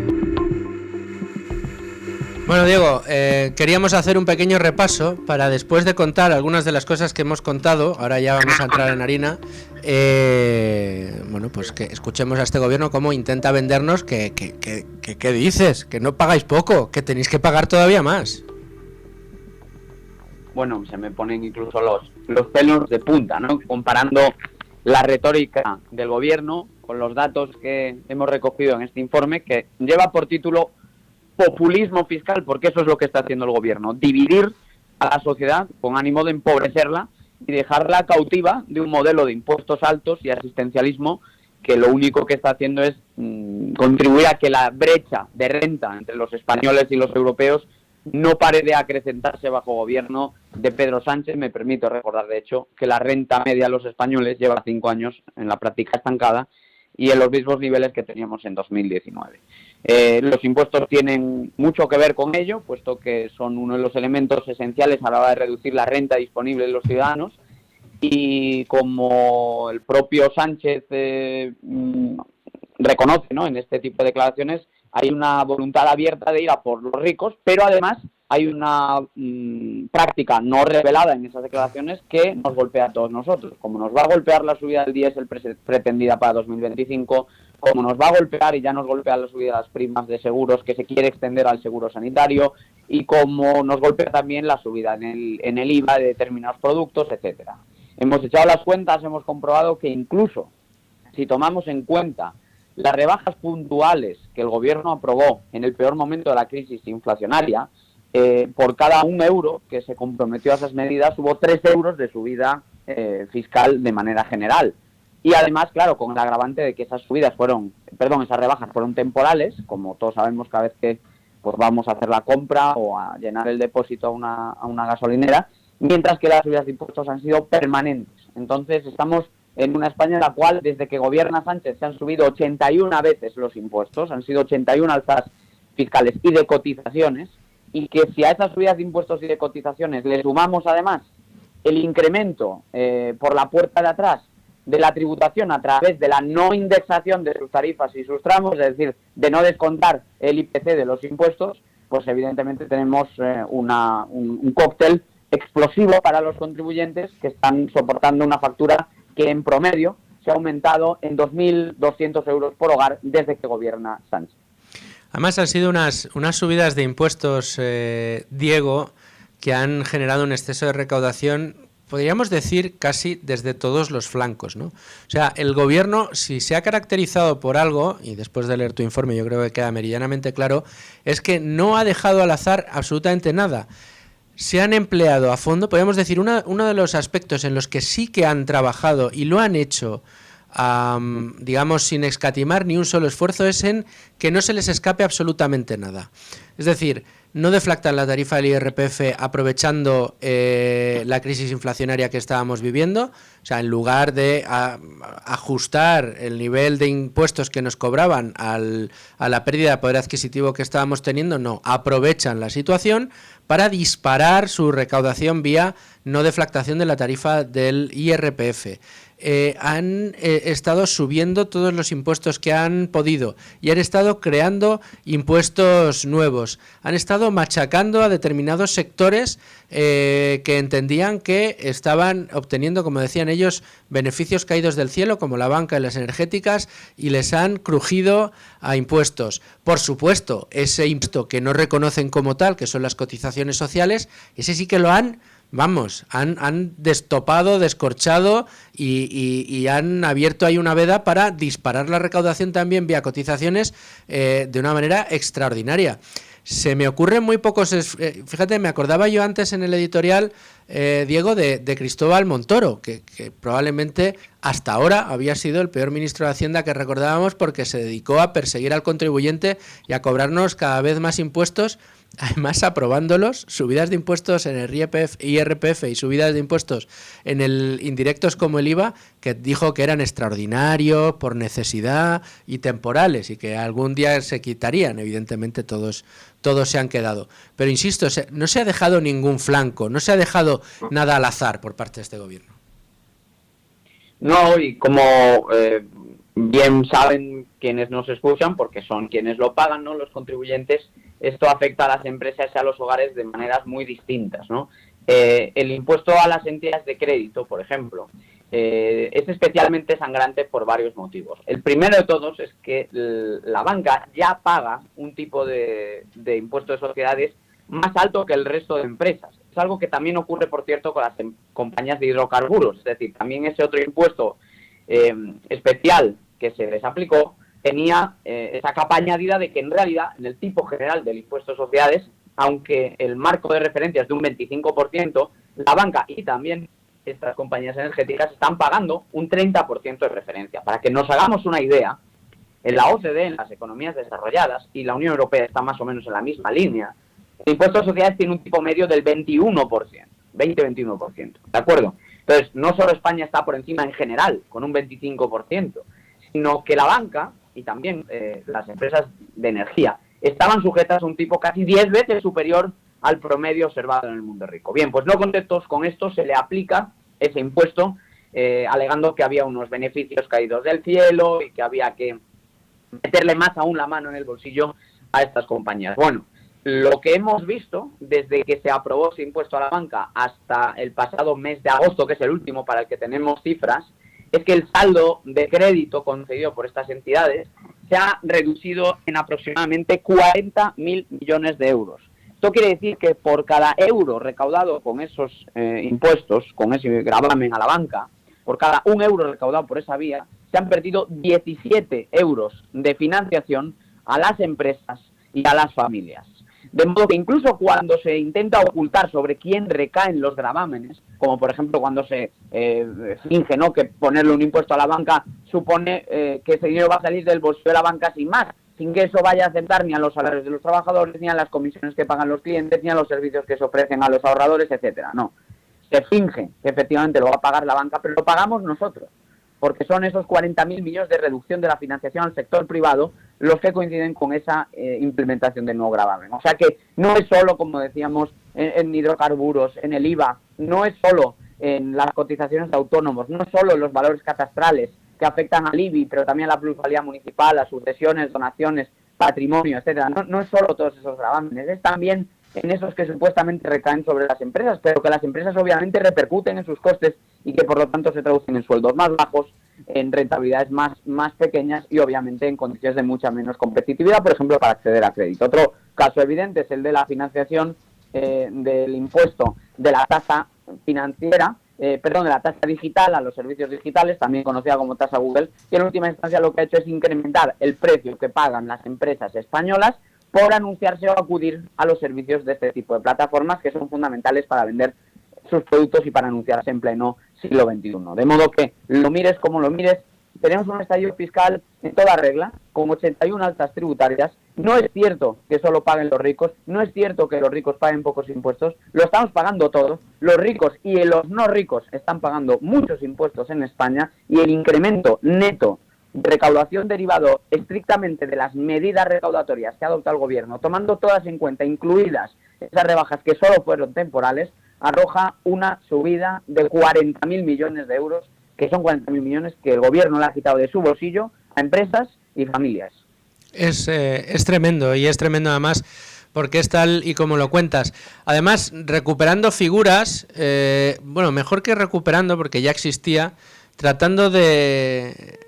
Bueno, Diego, queríamos hacer un pequeño repaso para después de contar algunas de las cosas que hemos contado, ahora ya vamos a entrar en harina, bueno, pues que escuchemos a este gobierno cómo intenta vendernos que ¿qué dices? Que no pagáis poco, que tenéis que pagar todavía más. Bueno, se me ponen incluso los pelos de punta, ¿no? Comparando la retórica del gobierno con los datos que hemos recogido en este informe, que lleva por título populismo fiscal, porque eso es lo que está haciendo el gobierno, dividir a la sociedad con ánimo de empobrecerla y dejarla cautiva de un modelo de impuestos altos y asistencialismo que lo único que está haciendo es contribuir a que la brecha de renta entre los españoles y los europeos no pare de acrecentarse bajo gobierno de Pedro Sánchez. Me permito recordar, de hecho, que la renta media de los españoles lleva 5 años en la práctica estancada y en los mismos niveles que teníamos en 2019. Los impuestos tienen mucho que ver con ello, puesto que son uno de los elementos esenciales a la hora de reducir la renta disponible de los ciudadanos, y como el propio Sánchez reconoce, ¿no?, en este tipo de declaraciones, hay una voluntad abierta de ir a por los ricos, pero además hay una práctica no revelada en esas declaraciones que nos golpea a todos nosotros. Como nos va a golpear la subida del diésel pretendida para 2025, como nos va a golpear y ya nos golpea la subida de las primas de seguros que se quiere extender al seguro sanitario, y como nos golpea también la subida en el IVA de determinados productos, etcétera. Hemos echado las cuentas, hemos comprobado que incluso si tomamos en cuenta las rebajas puntuales que el gobierno aprobó en el peor momento de la crisis inflacionaria, por cada 1 euro que se comprometió a esas medidas hubo 3 euros de subida fiscal de manera general. Y además, claro, con el agravante de que esas rebajas fueron temporales, como todos sabemos cada vez que pues vamos a hacer la compra o a llenar el depósito a una gasolinera, mientras que las subidas de impuestos han sido permanentes. Entonces estamos en una España en la cual, desde que gobierna Sánchez, se han subido 81 veces los impuestos, han sido 81 alzas fiscales y de cotizaciones, y que si a esas subidas de impuestos y de cotizaciones le sumamos además el incremento por la puerta de atrás de la tributación a través de la no indexación de sus tarifas y sus tramos, es decir, de no descontar el IPC de los impuestos, pues evidentemente tenemos un cóctel explosivo para los contribuyentes que están soportando una factura que en promedio se ha aumentado en 2.200 euros por hogar desde que gobierna Sánchez. Además han sido unas subidas de impuestos, Diego, que han generado un exceso de recaudación, podríamos decir, casi desde todos los flancos, ¿no? O sea, el gobierno, si se ha caracterizado por algo, y después de leer tu informe yo creo que queda meridianamente claro, es que no ha dejado al azar absolutamente nada. Se han empleado a fondo, podríamos decir, uno de los aspectos en los que sí que han trabajado y lo han hecho, digamos, sin escatimar ni un solo esfuerzo, es en que no se les escape absolutamente nada. Es decir, no deflactan la tarifa del IRPF aprovechando la crisis inflacionaria que estábamos viviendo. O sea, en lugar de ajustar el nivel de impuestos que nos cobraban a la pérdida de poder adquisitivo que estábamos teniendo, no, aprovechan la situación para disparar su recaudación vía no deflactación de la tarifa del IRPF. Han estado subiendo todos los impuestos que han podido y han estado creando impuestos nuevos. Han estado machacando a determinados sectores que entendían que estaban obteniendo, como decían ellos, beneficios caídos del cielo, como la banca y las energéticas, y les han crujido a impuestos. Por supuesto, ese impuesto que no reconocen como tal, que son las cotizaciones sociales, ese sí que lo han destopado, descorchado y han abierto ahí una veda para disparar la recaudación también vía cotizaciones de una manera extraordinaria. Se me ocurren muy pocos... fíjate, me acordaba yo antes en el editorial, Diego, de Cristóbal Montoro, que probablemente hasta ahora había sido el peor ministro de Hacienda que recordábamos, porque se dedicó a perseguir al contribuyente y a cobrarnos cada vez más impuestos, además aprobándolos, subidas de impuestos en el IRPF y subidas de impuestos en el indirectos como el IVA, que dijo que eran extraordinarios, por necesidad y temporales, y que algún día se quitarían. Evidentemente todos se han quedado. Pero insisto, no se ha dejado ningún flanco, no se ha dejado nada al azar por parte de este gobierno. No, y como bien saben quienes nos escuchan, porque son quienes lo pagan, ¿no?, los contribuyentes, esto afecta a las empresas y a los hogares de maneras muy distintas, ¿no? El impuesto a las entidades de crédito, por ejemplo, es especialmente sangrante por varios motivos. El primero de todos es que la banca ya paga un tipo de impuesto de sociedades más alto que el resto de empresas. Es algo que también ocurre, por cierto, con las compañías de hidrocarburos. Es decir, también ese otro impuesto especial que se les aplicó tenía esa capa añadida de que en realidad en el tipo general del impuesto de sociedades, aunque el marco de referencia es de un 25%, la banca y también estas compañías energéticas están pagando un 30% de referencia. Para que nos hagamos una idea, en la OCDE, en las economías desarrolladas, y la Unión Europea está más o menos en la misma línea, el impuesto de sociedades tiene un tipo medio del 21%, 20-21%, ¿de acuerdo? Entonces, no solo España está por encima en general, con un 25%, sino que la banca y también las empresas de energía estaban sujetas a un tipo casi 10 veces superior al promedio observado en el mundo rico. Bien, pues no contentos con esto, se le aplica ese impuesto alegando que había unos beneficios caídos del cielo y que había que meterle más aún la mano en el bolsillo a estas compañías. Bueno, lo que hemos visto desde que se aprobó ese impuesto a la banca hasta el pasado mes de agosto, que es el último para el que tenemos cifras, es que el saldo de crédito concedido por estas entidades se ha reducido en aproximadamente 40.000 millones de euros. Esto quiere decir que por cada euro recaudado con esos impuestos, con ese gravamen a la banca, por cada 1 euro recaudado por esa vía, se han perdido 17 euros de financiación a las empresas y a las familias. De modo que incluso cuando se intenta ocultar sobre quién recaen los gravámenes, como por ejemplo cuando se finge, ¿no?, que ponerle un impuesto a la banca supone que ese dinero va a salir del bolsillo de la banca sin más, sin que eso vaya a afectar ni a los salarios de los trabajadores, ni a las comisiones que pagan los clientes, ni a los servicios que se ofrecen a los ahorradores, etcétera. No, se finge que efectivamente lo va a pagar la banca, pero lo pagamos nosotros, porque son esos 40.000 millones de reducción de la financiación al sector privado los que coinciden con esa implementación del nuevo gravamen. O sea que no es solo, como decíamos, en hidrocarburos, en el IVA, no es solo en las cotizaciones de autónomos, no es solo en los valores catastrales que afectan al IBI, pero también a la plusvalía municipal, a sucesiones, donaciones, patrimonio, etcétera. No es solo todos esos gravámenes, es también en esos que supuestamente recaen sobre las empresas, pero que las empresas obviamente repercuten en sus costes y que por lo tanto se traducen en sueldos más bajos, en rentabilidades más pequeñas y obviamente en condiciones de mucha menos competitividad, por ejemplo, para acceder a crédito. Otro caso evidente es el de la financiación del impuesto de la tasa financiera, de la tasa digital a los servicios digitales, también conocida como tasa Google, que en última instancia lo que ha hecho es incrementar el precio que pagan las empresas españolas por anunciarse o acudir a los servicios de este tipo de plataformas que son fundamentales para vender sus productos y para anunciarse en pleno siglo XXI. De modo que lo mires como lo mires, tenemos un estallido fiscal en toda regla, con 81 alzas tributarias. No es cierto que solo paguen los ricos, no es cierto que los ricos paguen pocos impuestos, lo estamos pagando todos. Los ricos y los no ricos están pagando muchos impuestos en España y el incremento neto de recaudación derivado estrictamente de las medidas recaudatorias que ha adoptado el gobierno, tomando todas en cuenta, incluidas esas rebajas que solo fueron temporales, arroja una subida de 40.000 millones de euros, que son 40.000 millones que el gobierno le ha quitado de su bolsillo a empresas y familias. Es tremendo, y es tremendo además porque es tal y como lo cuentas. Además, recuperando figuras, mejor que recuperando, porque ya existía, tratando de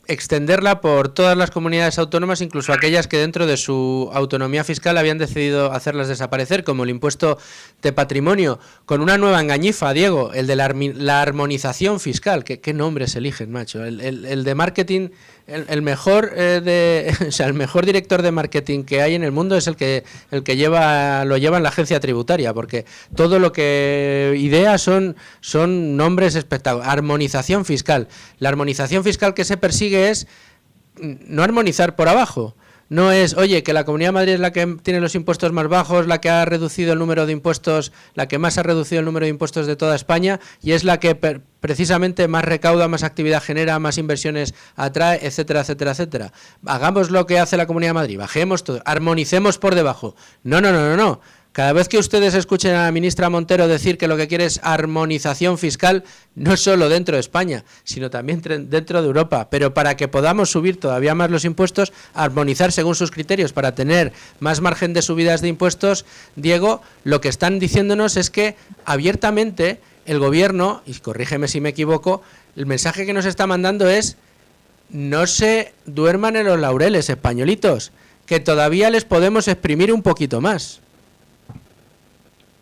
extenderla por todas las comunidades autónomas, incluso aquellas que dentro de su autonomía fiscal habían decidido hacerlas desaparecer, como el impuesto de patrimonio, con una nueva engañifa, Diego, el de la armonización fiscal. ¿Qué nombres eligen, macho? El de marketing, el mejor el mejor director de marketing que hay en el mundo es el que lo lleva en la agencia tributaria, porque todo lo que idea son nombres espectaculares. Armonización fiscal. La armonización fiscal que se persigue es no armonizar por abajo. No es, oye, que la Comunidad de Madrid es la que tiene los impuestos más bajos, la que ha reducido el número de impuestos, la que más ha reducido el número de impuestos de toda España y es la que precisamente más recauda, más actividad genera, más inversiones atrae, etcétera, etcétera, etcétera. Hagamos lo que hace la Comunidad de Madrid, bajemos todo, armonicemos por debajo. No. Cada vez que ustedes escuchen a la ministra Montero decir que lo que quiere es armonización fiscal, no solo dentro de España, sino también dentro de Europa, pero para que podamos subir todavía más los impuestos, armonizar según sus criterios para tener más margen de subidas de impuestos, Diego, lo que están diciéndonos es que abiertamente el gobierno, y corrígeme si me equivoco, el mensaje que nos está mandando es: no se duerman en los laureles, españolitos, que todavía les podemos exprimir un poquito más.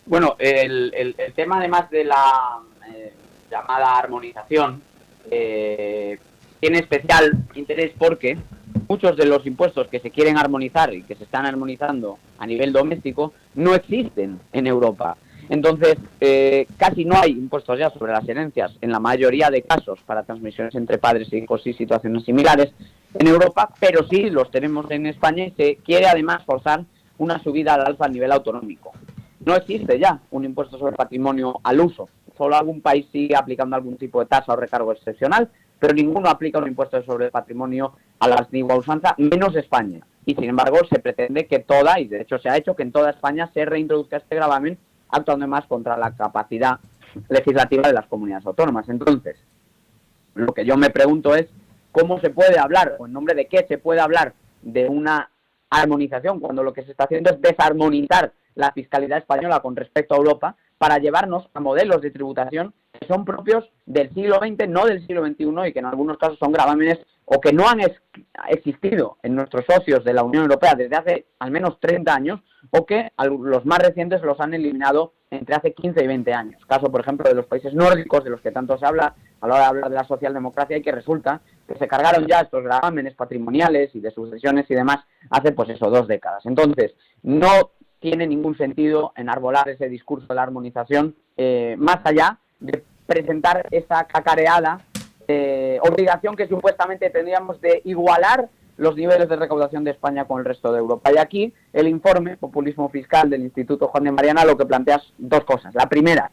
Bueno, el tema además de la llamada armonización tiene especial interés porque muchos de los impuestos que se quieren armonizar y que se están armonizando a nivel doméstico no existen en Europa. Entonces, casi no hay impuestos ya sobre las herencias en la mayoría de casos para transmisiones entre padres e hijos y situaciones similares en Europa, pero sí los tenemos en España y se quiere además forzar una subida al alza a nivel autonómico. No existe ya un impuesto sobre patrimonio al uso. Solo algún país sigue aplicando algún tipo de tasa o recargo excepcional, pero ninguno aplica un impuesto sobre el patrimonio a la antigua usanza, menos España. Y sin embargo se pretende que toda, y de hecho se ha hecho, que en toda España se reintroduzca este gravamen, actuando más contra la capacidad legislativa de las comunidades autónomas. Entonces, lo que yo me pregunto es cómo se puede hablar, o en nombre de qué se puede hablar de una armonización, cuando lo que se está haciendo es desarmonizar la fiscalidad española con respecto a Europa para llevarnos a modelos de tributación que son propios del siglo XX, no del siglo XXI, y que en algunos casos son gravámenes o que no han existido en nuestros socios de la Unión Europea desde hace al menos 30 años, o que los más recientes los han eliminado entre hace 15 y 20 años. Caso, por ejemplo, de los países nórdicos, de los que tanto se habla a la hora de hablar de la socialdemocracia, y que resulta que se cargaron ya estos gravámenes patrimoniales y de sucesiones y demás hace, pues eso, 2 décadas. Entonces, no tiene ningún sentido enarbolar ese discurso de la armonización, más allá de presentar esa cacareada obligación que supuestamente tendríamos de igualar los niveles de recaudación de España con el resto de Europa. Y aquí el informe Populismo Fiscal del Instituto Juan de Mariana lo que plantea es 2 cosas. La primera,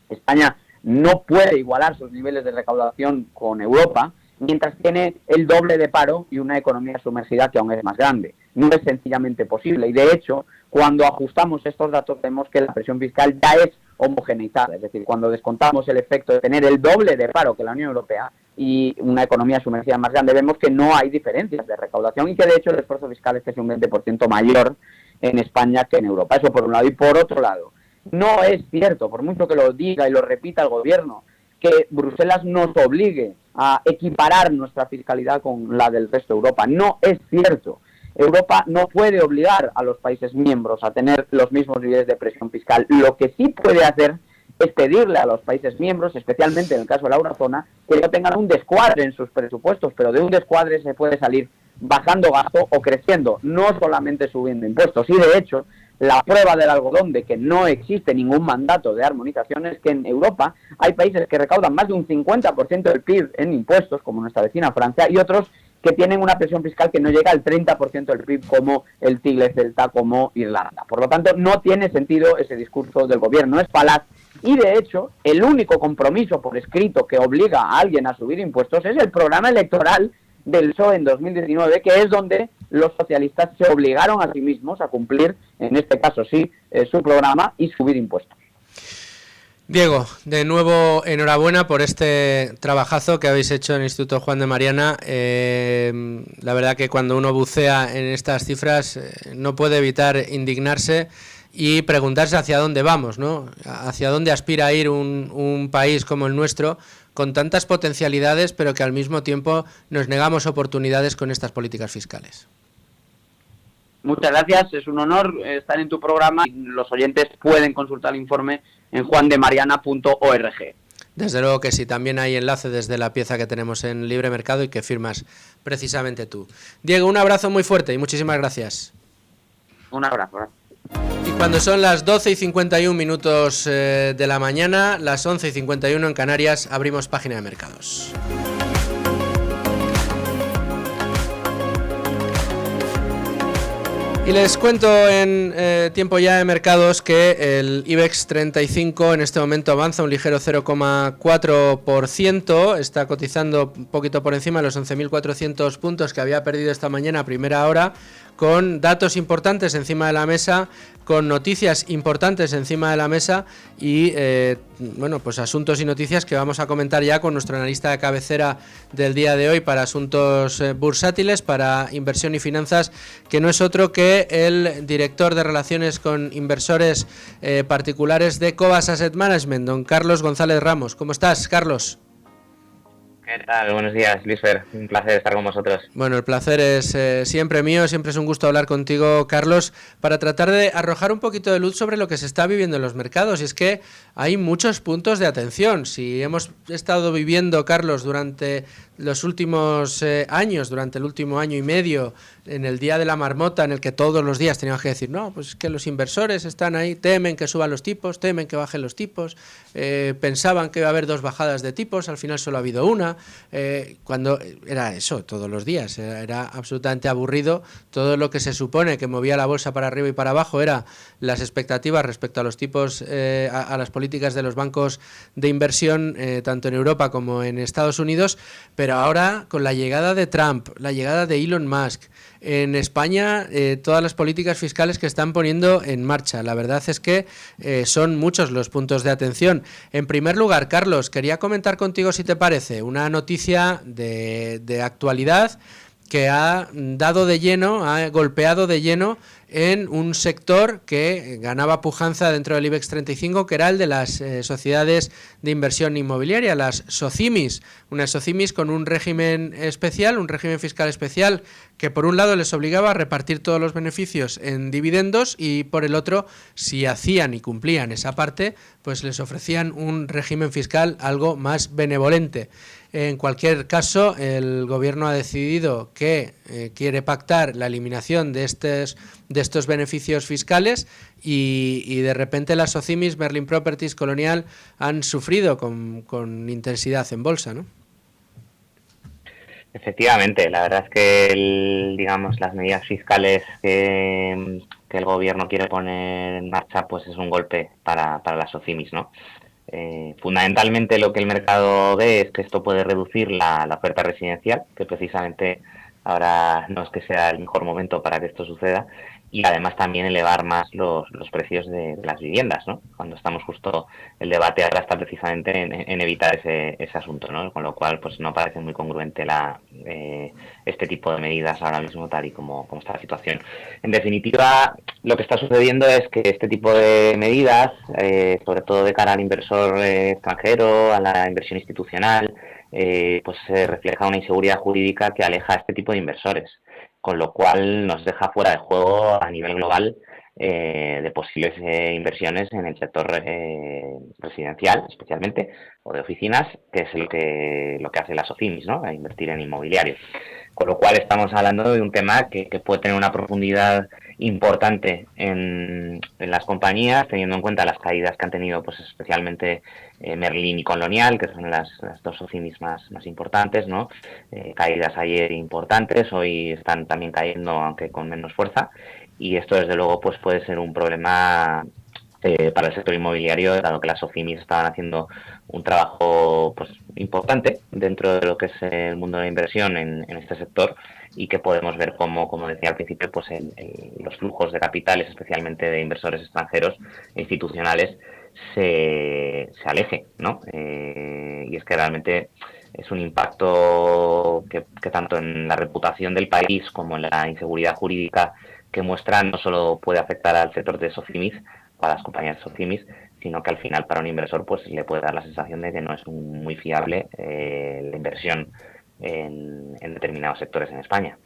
España no puede igualar sus niveles de recaudación con Europa mientras tiene el doble de paro y una economía sumergida que aún es más grande. No es sencillamente posible, y de hecho, cuando ajustamos estos datos vemos que la presión fiscal ya es homogeneizada, es decir, cuando descontamos el efecto de tener el doble de paro que la Unión Europea y una economía sumergida más grande, vemos que no hay diferencias de recaudación y que de hecho el esfuerzo fiscal es casi un 20% mayor en España que en Europa. Eso por un lado. Y por otro lado, no es cierto, por mucho que lo diga y lo repita el gobierno, que Bruselas nos obligue a equiparar nuestra fiscalidad con la del resto de Europa. No es cierto. Europa no puede obligar a los países miembros a tener los mismos niveles de presión fiscal. Lo que sí puede hacer es pedirle a los países miembros, especialmente en el caso de la eurozona, que no tengan un descuadre en sus presupuestos, pero de un descuadre se puede salir bajando gasto o creciendo, no solamente subiendo impuestos. Y de hecho, la prueba del algodón de que no existe ningún mandato de armonización es que en Europa hay países que recaudan más de un 50% del PIB en impuestos, como nuestra vecina Francia, y otros que tienen una presión fiscal que no llega al 30% del PIB, como el Tigre Celta, como Irlanda. Por lo tanto, no tiene sentido ese discurso del gobierno, es falaz. Y de hecho, el único compromiso por escrito que obliga a alguien a subir impuestos es el programa electoral del PSOE en 2019, que es donde los socialistas se obligaron a sí mismos a cumplir, en este caso sí, su programa y subir impuestos. Diego, de nuevo enhorabuena por este trabajazo que habéis hecho en el Instituto Juan de Mariana. La verdad que cuando uno bucea en estas cifras no puede evitar indignarse y preguntarse hacia dónde vamos, ¿no? Hacia dónde aspira a ir un país como el nuestro, con tantas potencialidades, pero que al mismo tiempo nos negamos oportunidades con estas políticas fiscales. Muchas gracias, es un honor estar en tu programa. Los oyentes pueden consultar el informe en juandemariana.org. Desde luego que sí, también hay enlace desde la pieza que tenemos en Libre Mercado y que firmas precisamente tú. Diego, un abrazo muy fuerte y muchísimas gracias. Un abrazo. Y cuando son las 12:51 de la mañana, las 11:51 en Canarias, abrimos página de mercados. Y les cuento en tiempo ya de mercados que el IBEX 35 en este momento avanza un ligero 0,4%, está cotizando un poquito por encima de los 11.400 puntos que había perdido esta mañana a primera hora, con datos importantes encima de la mesa, con noticias importantes encima de la mesa y bueno, pues asuntos y noticias que vamos a comentar ya con nuestro analista de cabecera del día de hoy para asuntos bursátiles, para inversión y finanzas, que no es otro que el director de relaciones con inversores particulares de Cobas Asset Management, don Carlos González Ramos. ¿Cómo estás, Carlos? ¿Qué tal? Buenos días, Luisfer. Un placer estar con vosotros. Bueno, el placer es siempre mío, siempre es un gusto hablar contigo, Carlos, para tratar de arrojar un poquito de luz sobre lo que se está viviendo en los mercados. Y es que hay muchos puntos de atención. Si hemos estado viviendo, Carlos, durante los últimos años, durante el último año y medio, en el día de la marmota, en el que todos los días teníamos que decir, no, pues es que los inversores están ahí, temen que suban los tipos, temen que bajen los tipos, pensaban que iba a haber 2 bajadas de tipos, al final solo ha habido una, cuando era eso todos los días, era absolutamente aburrido. Todo lo que se supone que movía la bolsa para arriba y para abajo era las expectativas respecto a los tipos, a las políticas de los bancos de inversión, tanto en Europa como en Estados Unidos, pero ahora con la llegada de Trump, la llegada de Elon Musk, en España, todas las políticas fiscales que están poniendo en marcha. La verdad es que son muchos los puntos de atención. En primer lugar, Carlos, quería comentar contigo, si te parece, una noticia de actualidad que ha dado de lleno, ha golpeado de lleno en un sector que ganaba pujanza dentro del IBEX 35, que era el de las sociedades de inversión inmobiliaria, las SOCIMIs. Unas SOCIMIs con un régimen especial, un régimen fiscal especial, que por un lado les obligaba a repartir todos los beneficios en dividendos y por el otro, si hacían y cumplían esa parte, pues les ofrecían un régimen fiscal algo más benevolente. En cualquier caso, el gobierno ha decidido que quiere pactar la eliminación de estos beneficios fiscales y de repente las SOCIMIs, Merlin Properties, Colonial, han sufrido con intensidad en bolsa, ¿no? Efectivamente, la verdad es que digamos las medidas fiscales que el gobierno quiere poner en marcha, pues es un golpe para las SOCIMIs, ¿no? Fundamentalmente lo que el mercado ve es que esto puede reducir la oferta residencial, que precisamente ahora no es que sea el mejor momento para que esto suceda, y además también elevar más los precios de las viviendas, ¿no? Cuando estamos justo, el debate ahora está precisamente en evitar ese asunto, ¿no? Con lo cual pues no parece muy congruente este tipo de medidas ahora mismo tal y como está la situación. En definitiva, lo que está sucediendo es que este tipo de medidas, sobre todo de cara al inversor extranjero, a la inversión institucional, pues se refleja una inseguridad jurídica que aleja a este tipo de inversores, con lo cual nos deja fuera de juego a nivel global de posibles inversiones en el sector residencial, especialmente, o de oficinas, que es lo que hace las SOCIMIs, ¿no? A invertir en inmobiliario. Con lo cual estamos hablando de un tema que puede tener una profundidad importante en las compañías, teniendo en cuenta las caídas que han tenido, pues especialmente Merlin y Colonial, que son las 2 SOCIMIs más importantes, ¿no? Caídas ayer importantes, hoy están también cayendo, aunque con menos fuerza, y esto desde luego pues puede ser un problema para el sector inmobiliario, dado que las SOCIMIs estaban haciendo un trabajo pues importante dentro de lo que es el mundo de la inversión en este sector, y que podemos ver como decía al principio, pues los flujos de capitales, especialmente de inversores extranjeros e institucionales, se aleje, ¿no? Y es que realmente es un impacto que tanto en la reputación del país como en la inseguridad jurídica que muestra no solo puede afectar al sector de SOCIMIs, para las compañías de SOCIMIs, sino que al final para un inversor pues le puede dar la sensación de que no es muy fiable la inversión en determinados sectores en España.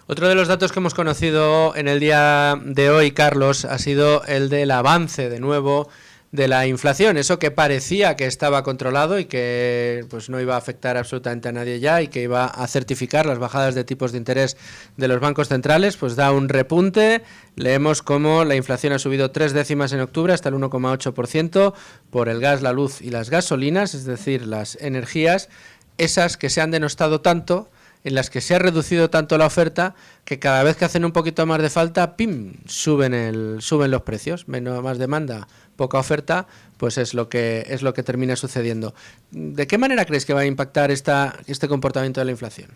Otro de los datos que hemos conocido en el día de hoy, Carlos, ha sido el del avance de nuevo de la inflación, eso que parecía que estaba controlado y que pues no iba a afectar absolutamente a nadie ya y que iba a certificar las bajadas de tipos de interés de los bancos centrales, pues da un repunte. Leemos cómo la inflación ha subido 3 décimas en octubre hasta el 1,8% por el gas, la luz y las gasolinas, es decir, las energías, esas que se han denostado tanto, en las que se ha reducido tanto la oferta, que cada vez que hacen un poquito más de falta, ¡pim!, suben los precios. Menos más demanda, poca oferta, pues es lo que termina sucediendo. ¿De qué manera crees que va a impactar este comportamiento de la inflación?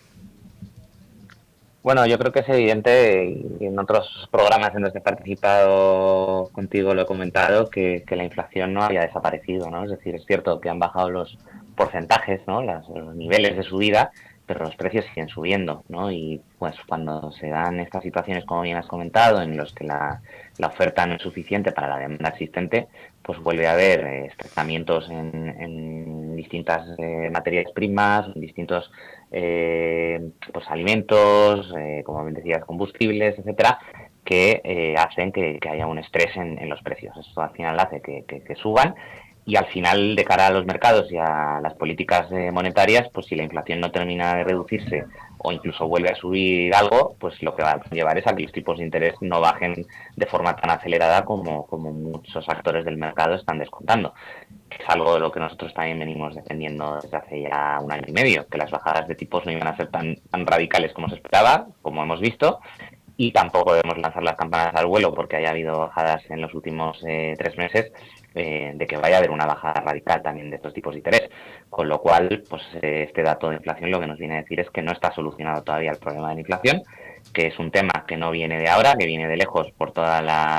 Bueno, yo creo que es evidente, y en otros programas en los que he participado contigo lo he comentado, que la inflación no había desaparecido, ¿no? Es decir, es cierto que han bajado los porcentajes, ¿no? Los niveles de subida, pero los precios siguen subiendo, ¿no? Y pues cuando se dan estas situaciones, como bien has comentado, en los que la oferta no es suficiente para la demanda existente, pues vuelve a haber estrechamientos en distintas materias primas, en distintos pues alimentos, como bien decías, combustibles, etcétera, que hacen que haya un estrés en los precios. Esto al final hace que suban. Y al final, de cara a los mercados y a las políticas monetarias, pues si la inflación no termina de reducirse o incluso vuelve a subir algo, pues lo que va a llevar es a que los tipos de interés no bajen de forma tan acelerada como muchos actores del mercado están descontando. Es algo de lo que nosotros también venimos defendiendo desde hace ya 1 año y medio, que las bajadas de tipos no iban a ser tan radicales como se esperaba, como hemos visto, y tampoco debemos lanzar las campanas al vuelo porque haya habido bajadas en los últimos 3 meses, de que vaya a haber una bajada radical también de estos tipos de interés, con lo cual pues este dato de inflación lo que nos viene a decir es que no está solucionado todavía el problema de la inflación, que es un tema que no viene de ahora, que viene de lejos por todos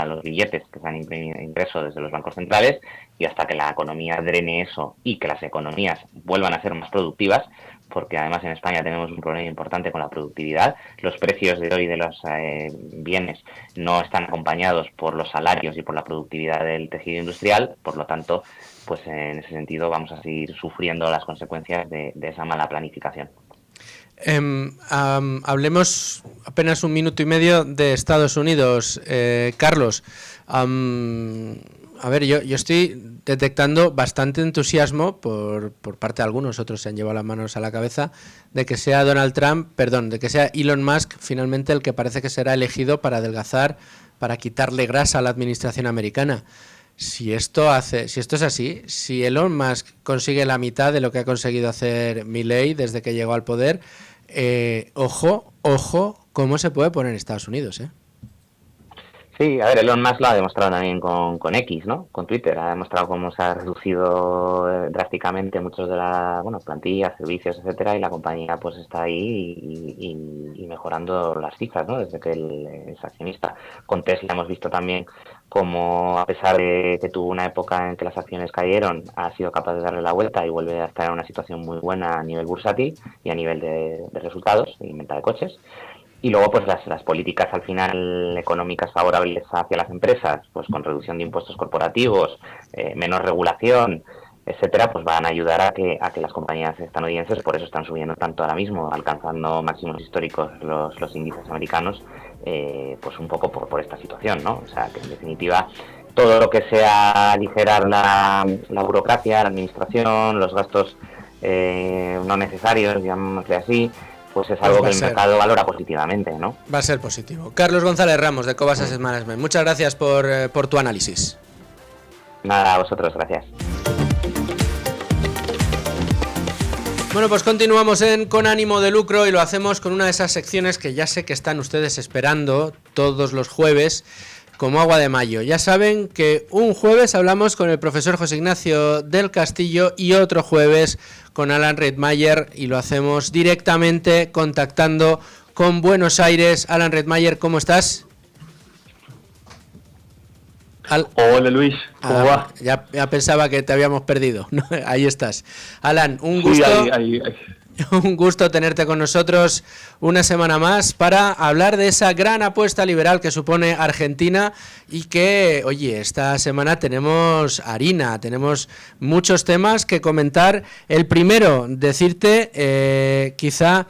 los billetes que se han impreso desde los bancos centrales, y hasta que la economía drene eso y que las economías vuelvan a ser más productivas, porque además en España tenemos un problema importante con la productividad. Los precios de hoy de los bienes no están acompañados por los salarios y por la productividad del tejido industrial, por lo tanto, pues en ese sentido vamos a seguir sufriendo las consecuencias de esa mala planificación. Hablemos apenas 1 minuto y medio de Estados Unidos. Carlos, a ver, yo estoy detectando bastante entusiasmo por parte de algunos, otros se han llevado las manos a la cabeza, de que sea de que sea Elon Musk finalmente el que parece que será elegido para adelgazar, para quitarle grasa a la administración americana. Si esto es así, si Elon Musk consigue la mitad de lo que ha conseguido hacer Milley desde que llegó al poder, ojo, cómo se puede poner Estados Unidos, ¿eh? Sí, a ver, Elon Musk lo ha demostrado también con X, ¿no? Con Twitter. Ha demostrado cómo se ha reducido drásticamente muchos de las plantillas, servicios, etcétera, y la compañía pues está ahí y mejorando las cifras, ¿no? Desde que él es accionista. Con Tesla hemos visto también cómo, a pesar de que tuvo una época en que las acciones cayeron, ha sido capaz de darle la vuelta y vuelve a estar en una situación muy buena a nivel bursátil y a nivel de resultados y venta de coches. Y luego pues las políticas al final económicas favorables hacia las empresas, pues con reducción de impuestos corporativos, menos regulación, etcétera, pues van a ayudar a que las compañías estadounidenses, por eso están subiendo tanto ahora mismo, alcanzando máximos históricos los índices americanos, pues un poco por esta situación, ¿no? O sea, que en definitiva todo lo que sea aligerar la burocracia, la administración, los gastos no necesarios, llamémosle así, pues es algo que el mercado valora positivamente, ¿no? Va a ser positivo. Carlos González Ramos, de Cobas Asset Management. Muchas gracias por tu análisis. Nada, a vosotros, gracias. Bueno, pues continuamos en Con Ánimo de Lucro y lo hacemos con una de esas secciones que ya sé que están ustedes esperando todos los jueves como agua de mayo. Ya saben que un jueves hablamos con el profesor José Ignacio del Castillo y otro jueves con Alan Reitmayer, y lo hacemos directamente contactando con Buenos Aires. Alan Reitmayer, ¿cómo estás? Hola Luis, ¿cómo va? Ya pensaba que te habíamos perdido. Ahí estás. Alan, un gusto. Sí, Un gusto tenerte con nosotros una semana más para hablar de esa gran apuesta liberal que supone Argentina y que, oye, esta semana tenemos harina, tenemos muchos temas que comentar. El primero, decirte, quizá,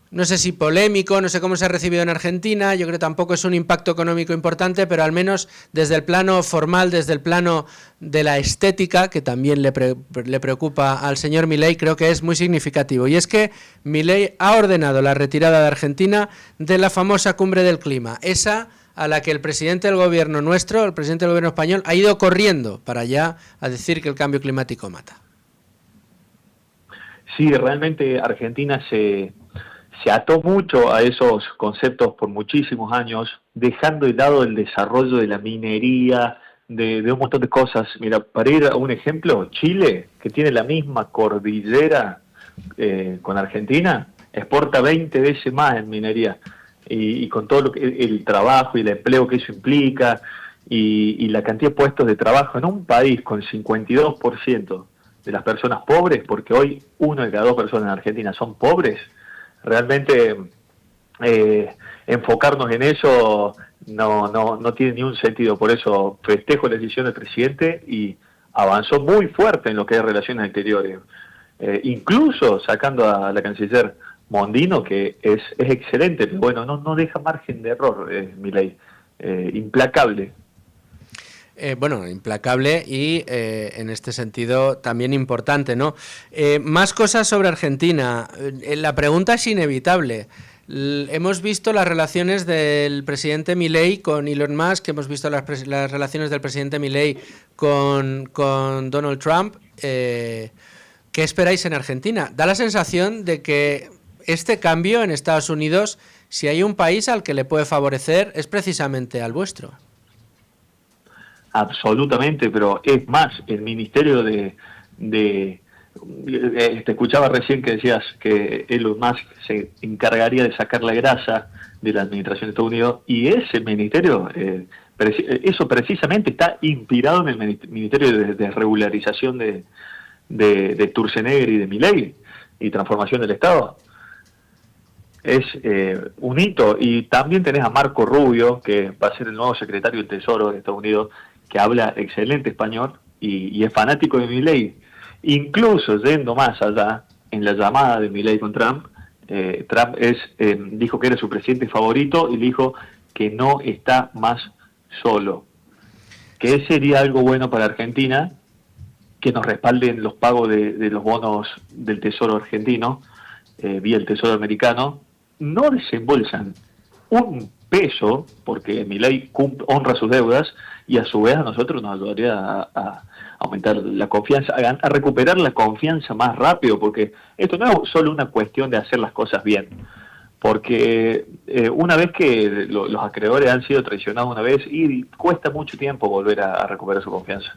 no sé si polémico, no sé cómo se ha recibido en Argentina, yo creo que tampoco es un impacto económico importante, pero al menos desde el plano formal, desde el plano de la estética, que también le preocupa al señor Milei, creo que es muy significativo. Y es que Milei ha ordenado la retirada de Argentina de la famosa cumbre del clima, esa a la que el presidente del gobierno nuestro, el presidente del gobierno español, ha ido corriendo para allá a decir que el cambio climático mata. Sí, realmente Argentina se ató mucho a esos conceptos por muchísimos años, dejando de lado el desarrollo de la minería, de un montón de cosas. Mira, para ir a un ejemplo, Chile, que tiene la misma cordillera con Argentina, exporta 20 veces más en minería. y con todo el trabajo y el empleo que eso implica, y la cantidad de puestos de trabajo en un país con 52% de las personas pobres, porque hoy 1 de cada 2 personas en Argentina son pobres, realmente enfocarnos en eso no tiene ni un sentido. Por eso festejo la decisión del presidente y avanzó muy fuerte en lo que es relaciones exteriores, incluso sacando a la canciller Mondino, que es excelente, pero bueno, no deja margen de error, Milei, implacable. Bueno, implacable y en este sentido también importante, ¿no? Más cosas sobre Argentina. La pregunta es inevitable. Hemos visto las relaciones del presidente Milei con Elon Musk, hemos visto las relaciones del presidente Milei con Donald Trump. ¿Qué esperáis en Argentina? Da la sensación de que este cambio en Estados Unidos, si hay un país al que le puede favorecer, es precisamente al vuestro. Absolutamente, pero es más, el Ministerio te escuchaba recién que decías que Elon Musk se encargaría de sacar la grasa de la administración de Estados Unidos, y ese ministerio, eso precisamente está inspirado en el Ministerio de Regularización de Sturzenegger y de Milei y Transformación del Estado. Es un hito. Y también tenés a Marco Rubio, que va a ser el nuevo secretario del Tesoro de Estados Unidos, que habla excelente español y es fanático de Milei. Incluso yendo más allá, en la llamada de Milei con Trump, Trump dijo que era su presidente favorito y dijo que no está más solo. Que sería algo bueno para Argentina, que nos respalden los pagos de los bonos del Tesoro argentino, vía el Tesoro americano. No desembolsan un peso, porque Milei honra sus deudas, y a su vez a nosotros nos ayudaría a aumentar la confianza, a recuperar la confianza más rápido, porque esto no es solo una cuestión de hacer las cosas bien, porque una vez que los acreedores han sido traicionados una vez, y cuesta mucho tiempo volver a recuperar su confianza.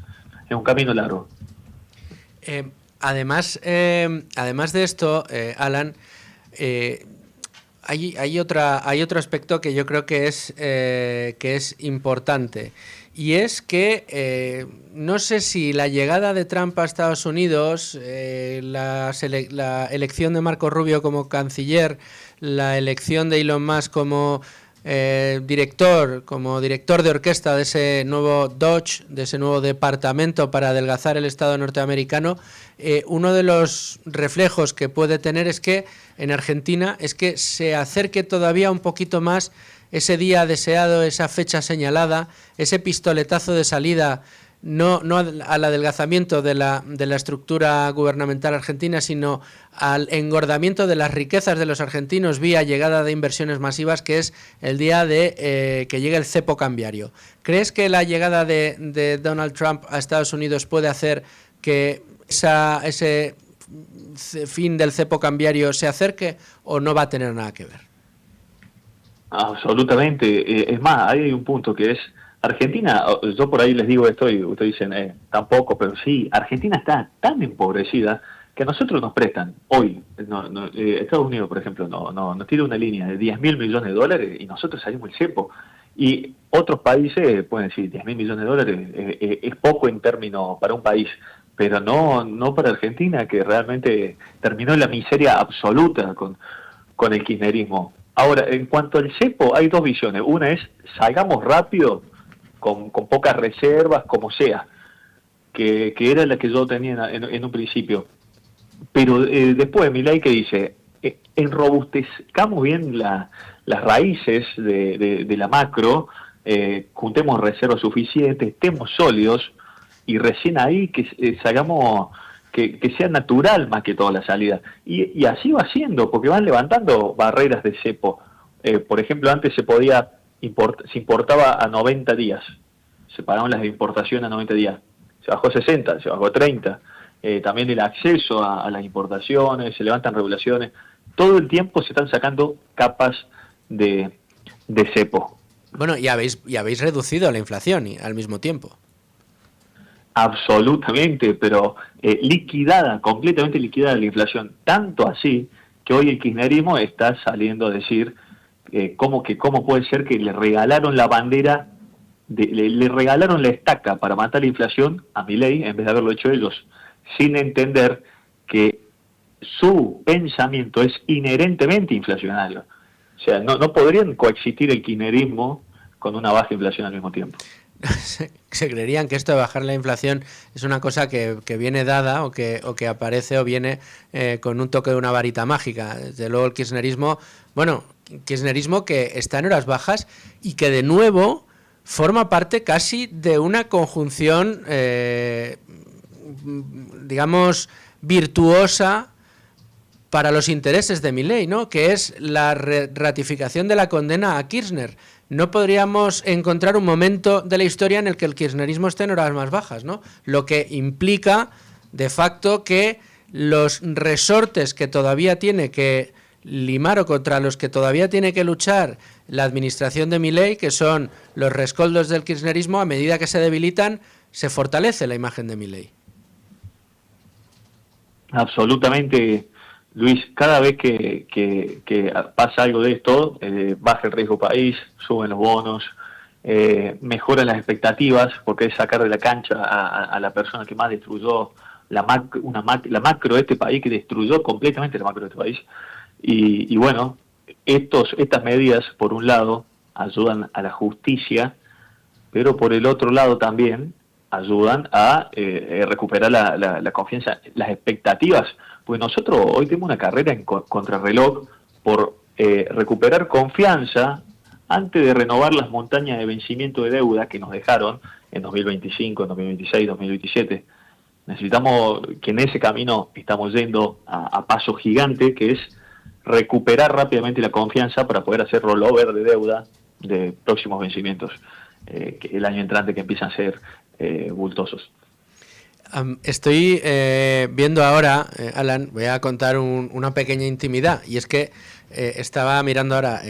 Es un camino largo. Además de esto, Alan, hay otro aspecto que yo creo que es importante, y es que no sé si la llegada de Trump a Estados Unidos, la elección de Marco Rubio como canciller, la elección de Elon Musk como director de orquesta de ese nuevo DOGE, de ese nuevo departamento para adelgazar el Estado norteamericano, uno de los reflejos que puede tener es que en Argentina es que se acerque todavía un poquito más ese día deseado, esa fecha señalada, ese pistoletazo de salida, no al adelgazamiento de la estructura gubernamental argentina, sino al engordamiento de las riquezas de los argentinos vía llegada de inversiones masivas, que es el día de que llegue el cepo cambiario. ¿Crees que la llegada de Donald Trump a Estados Unidos puede hacer que ese fin del cepo cambiario se acerque, o no va a tener nada que ver? Absolutamente. Es más, ahí hay un punto que es Argentina. Yo por ahí les digo esto y ustedes dicen tampoco, pero sí, Argentina está tan empobrecida que a nosotros nos prestan hoy. Estados Unidos, por ejemplo, nos tira una línea de 10.000 millones de dólares y nosotros salimos el cepo. Y otros países pueden decir 10.000 millones de dólares es poco en términos para un país, pero no para Argentina, que realmente terminó en la miseria absoluta con el kirchnerismo. Ahora, en cuanto al cepo, hay dos visiones. Una es, salgamos rápido, con pocas reservas, como sea, que era la que yo tenía en un principio. Pero después, Milei, que dice, enrobustezcamos bien las raíces de la macro, juntemos reservas suficientes, estemos sólidos, y recién ahí que salgamos... Que sea natural más que toda la salida. Y así va siendo, porque van levantando barreras de cepo. Por ejemplo, antes se importaba a 90 días. Se pagaban las de importación a 90 días. Se bajó a 60, se bajó a 30. También el acceso a las importaciones, se levantan regulaciones. Todo el tiempo se están sacando capas de cepo. Bueno, y habéis reducido la inflación al mismo tiempo. Absolutamente, pero completamente liquidada la inflación, tanto así que hoy el kirchnerismo está saliendo a decir cómo puede ser que le regalaron la bandera, le regalaron la estaca para matar la inflación a Milei en vez de haberlo hecho ellos, sin entender que su pensamiento es inherentemente inflacionario. O sea, no podrían coexistir el kirchnerismo con una baja inflación al mismo tiempo. Se creerían que esto de bajar la inflación es una cosa que viene dada o que aparece o viene con un toque de una varita mágica. Desde luego el kirchnerismo que está en horas bajas y que de nuevo forma parte casi de una conjunción, digamos, virtuosa para los intereses de Milei, ¿no? Que es la ratificación de la condena a Kirchner. No podríamos encontrar un momento de la historia en el que el kirchnerismo esté en horas más bajas, ¿no? Lo que implica, de facto, que los resortes que todavía tiene que limar o contra los que todavía tiene que luchar la administración de Milei, que son los rescoldos del kirchnerismo, a medida que se debilitan, se fortalece la imagen de Milei. Absolutamente, Luis. Cada vez que pasa algo de esto, baja el riesgo país, suben los bonos, mejoran las expectativas, porque es sacar de la cancha a la persona que más destruyó la macro de este país, que destruyó completamente la macro de este país. Y bueno, estas medidas, por un lado, ayudan a la justicia, pero por el otro lado también ayudan a recuperar la confianza, las expectativas. Pues nosotros hoy tenemos una carrera en contrarreloj por recuperar confianza antes de renovar las montañas de vencimiento de deuda que nos dejaron en 2025, en 2026, 2027. Necesitamos que en ese camino estamos yendo a paso gigante, que es recuperar rápidamente la confianza para poder hacer rollover de deuda de próximos vencimientos, que el año entrante, que empiezan a ser bultosos. Estoy viendo ahora, Alan, voy a contar una pequeña intimidad, y es que estaba mirando ahora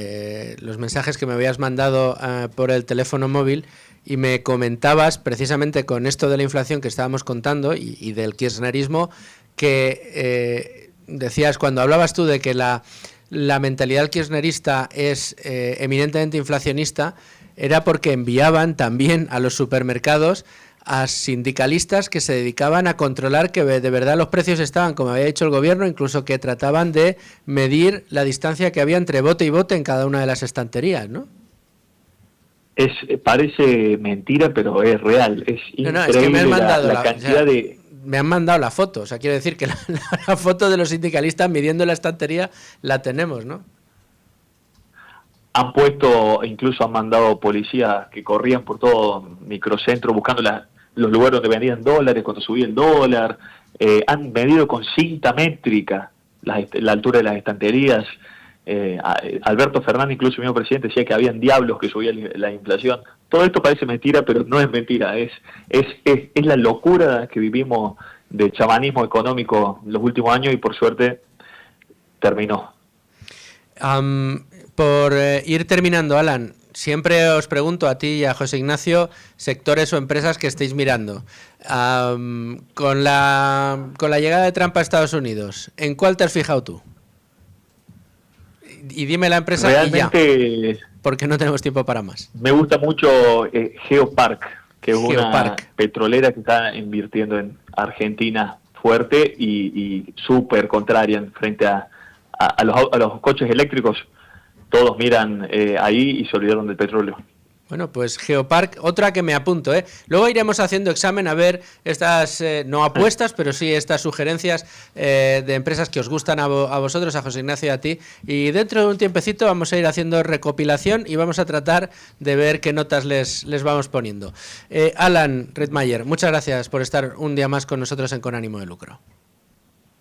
los mensajes que me habías mandado por el teléfono móvil, y me comentabas, precisamente con esto de la inflación que estábamos contando y del kirchnerismo, que decías, cuando hablabas tú de que la mentalidad kirchnerista es eminentemente inflacionista, era porque enviaban también a los supermercados a sindicalistas que se dedicaban a controlar que de verdad los precios estaban como había dicho el gobierno, incluso que trataban de medir la distancia que había entre bote y bote en cada una de las estanterías, ¿no? Parece mentira, pero es real. Es increíble es que me han mandado la cantidad de... Me han mandado la foto, o sea, quiero decir que la foto de los sindicalistas midiendo la estantería la tenemos, ¿no? Han puesto, incluso han mandado policías que corrían por todo microcentro buscando los lugares donde vendían dólares cuando subía el dólar. Han medido con cinta métrica la altura de las estanterías. Alberto Fernández, incluso el mismo presidente, decía que habían diablos que subían la inflación. Todo esto parece mentira, pero no es mentira. Es la locura que vivimos de chamanismo económico los últimos años, y por suerte terminó. Por ir terminando, Alan, siempre os pregunto a ti y a José Ignacio sectores o empresas que estéis mirando. Con la llegada de Trump a Estados Unidos, ¿en cuál te has fijado tú? Y dime la empresa realmente, y ya, porque no tenemos tiempo para más. Me gusta mucho Geopark, que es una petrolera que está invirtiendo en Argentina fuerte y súper contraria frente a los coches eléctricos. Todos miran ahí y se olvidaron del petróleo. Bueno, pues Geopark, otra que me apunto, ¿eh? Luego iremos haciendo examen a ver estas, no apuestas, pero sí estas sugerencias de empresas que os gustan a vosotros, a José Ignacio y a ti. Y dentro de un tiempecito vamos a ir haciendo recopilación y vamos a tratar de ver qué notas les vamos poniendo. Alan Rittmeyer, muchas gracias por estar un día más con nosotros en Con Ánimo de Lucro.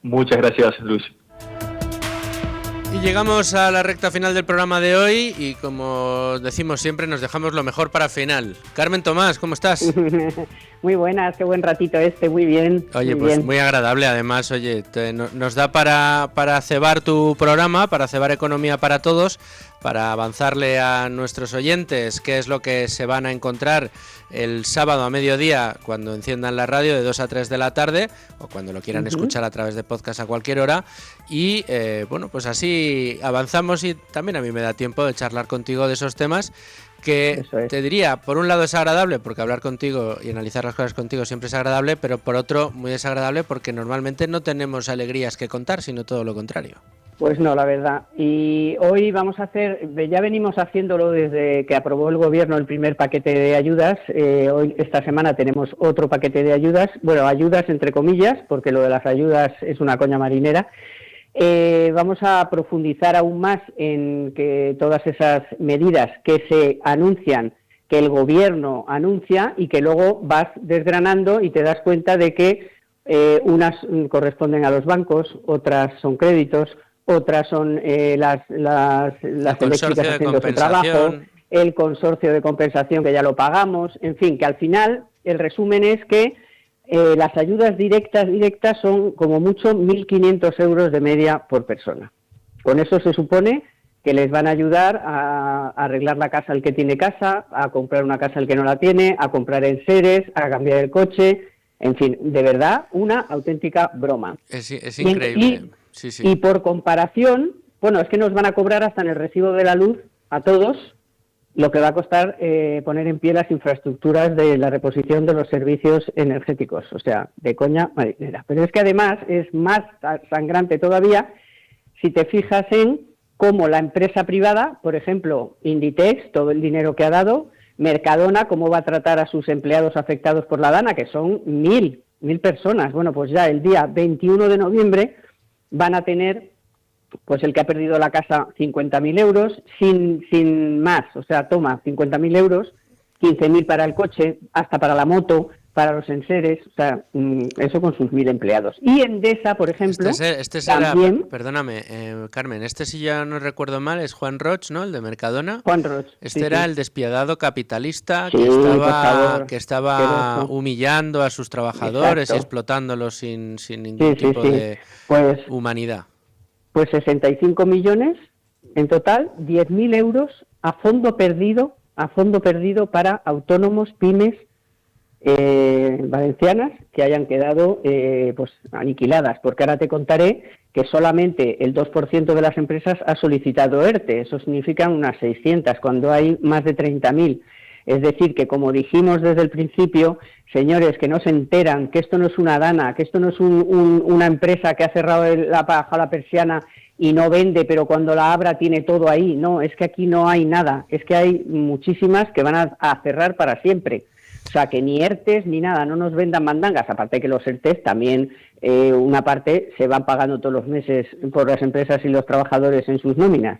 Muchas gracias, Luis. Y llegamos a la recta final del programa de hoy y, como decimos siempre, nos dejamos lo mejor para el final. Carmen Tomás, ¿cómo estás? Muy buenas, qué buen ratito muy bien. Oye, muy pues bien. muy agradable, además, oye, nos da para cebar tu programa, para cebar Economía para Todos, para avanzarle a nuestros oyentes qué es lo que se van a encontrar el sábado a mediodía cuando enciendan la radio de 2 a 3 de la tarde, o cuando lo quieran escuchar a través de podcast a cualquier hora, y bueno, pues así avanzamos, y también a mí me da tiempo de charlar contigo de esos temas que te diría, por un lado es agradable porque hablar contigo y analizar las cosas contigo siempre es agradable, pero por otro muy desagradable porque normalmente no tenemos alegrías que contar, sino todo lo contrario. Pues no, la verdad. Y hoy vamos a hacer, ya venimos haciéndolo desde que aprobó el Gobierno el primer paquete de ayudas. Hoy, esta semana, tenemos otro paquete de ayudas. Bueno, ayudas entre comillas, porque lo de las ayudas es una coña marinera. Vamos a profundizar aún más en que todas esas medidas que se anuncian, que el Gobierno anuncia y que luego vas desgranando y te das cuenta de que unas corresponden a los bancos, otras son créditos, otras son las eléctricas haciendo su trabajo, el consorcio de compensación que ya lo pagamos, en fin, que al final el resumen es que las ayudas directas son como mucho 1.500 euros de media por persona. Con eso se supone que les van a ayudar a arreglar la casa al que tiene casa, a comprar una casa al que no la tiene, a comprar enseres, a cambiar el coche, en fin, de verdad, una auténtica broma. Es increíble. Sí. Y por comparación, bueno, es que nos van a cobrar hasta en el recibo de la luz a todos lo que va a costar poner en pie las infraestructuras de la reposición de los servicios energéticos, o sea, de coña marinera. Pero es que además es más sangrante todavía si te fijas en cómo la empresa privada, por ejemplo, Inditex, todo el dinero que ha dado, Mercadona, cómo va a tratar a sus empleados afectados por la DANA, que son 1.000 personas. Bueno, pues ya el día 21 de noviembre van a tener, pues el que ha perdido la casa, 50.000 euros, sin más, o sea, toma 50.000 euros, 15.000 para el coche, hasta para la moto, para los enseres, o sea, eso con sus 1.000 empleados. Y Endesa, por ejemplo, también... Perdóname, Carmen, si ya no recuerdo mal, es Juan Roch, ¿no?, el de Mercadona. Juan Roch. Era el despiadado capitalista que estaba humillando a sus trabajadores y explotándolos sin ningún tipo de humanidad. Pues 65 millones en total, 10.000 euros a fondo perdido para autónomos, pymes valencianas que hayan quedado pues aniquiladas, porque ahora te contaré que solamente el 2% de las empresas ha solicitado ERTE, eso significa unas 600, cuando hay más de 30.000. Es decir, que como dijimos desde el principio, señores, que no se enteran, que esto no es una DANA, que esto no es una empresa que ha cerrado la persiana y no vende, pero cuando la abra tiene todo ahí. No, es que aquí no hay nada, es que hay muchísimas que van a cerrar para siempre. O sea, que ni ERTES ni nada, no nos vendan mandangas, aparte que los ERTES también, una parte se van pagando todos los meses por las empresas y los trabajadores en sus nóminas.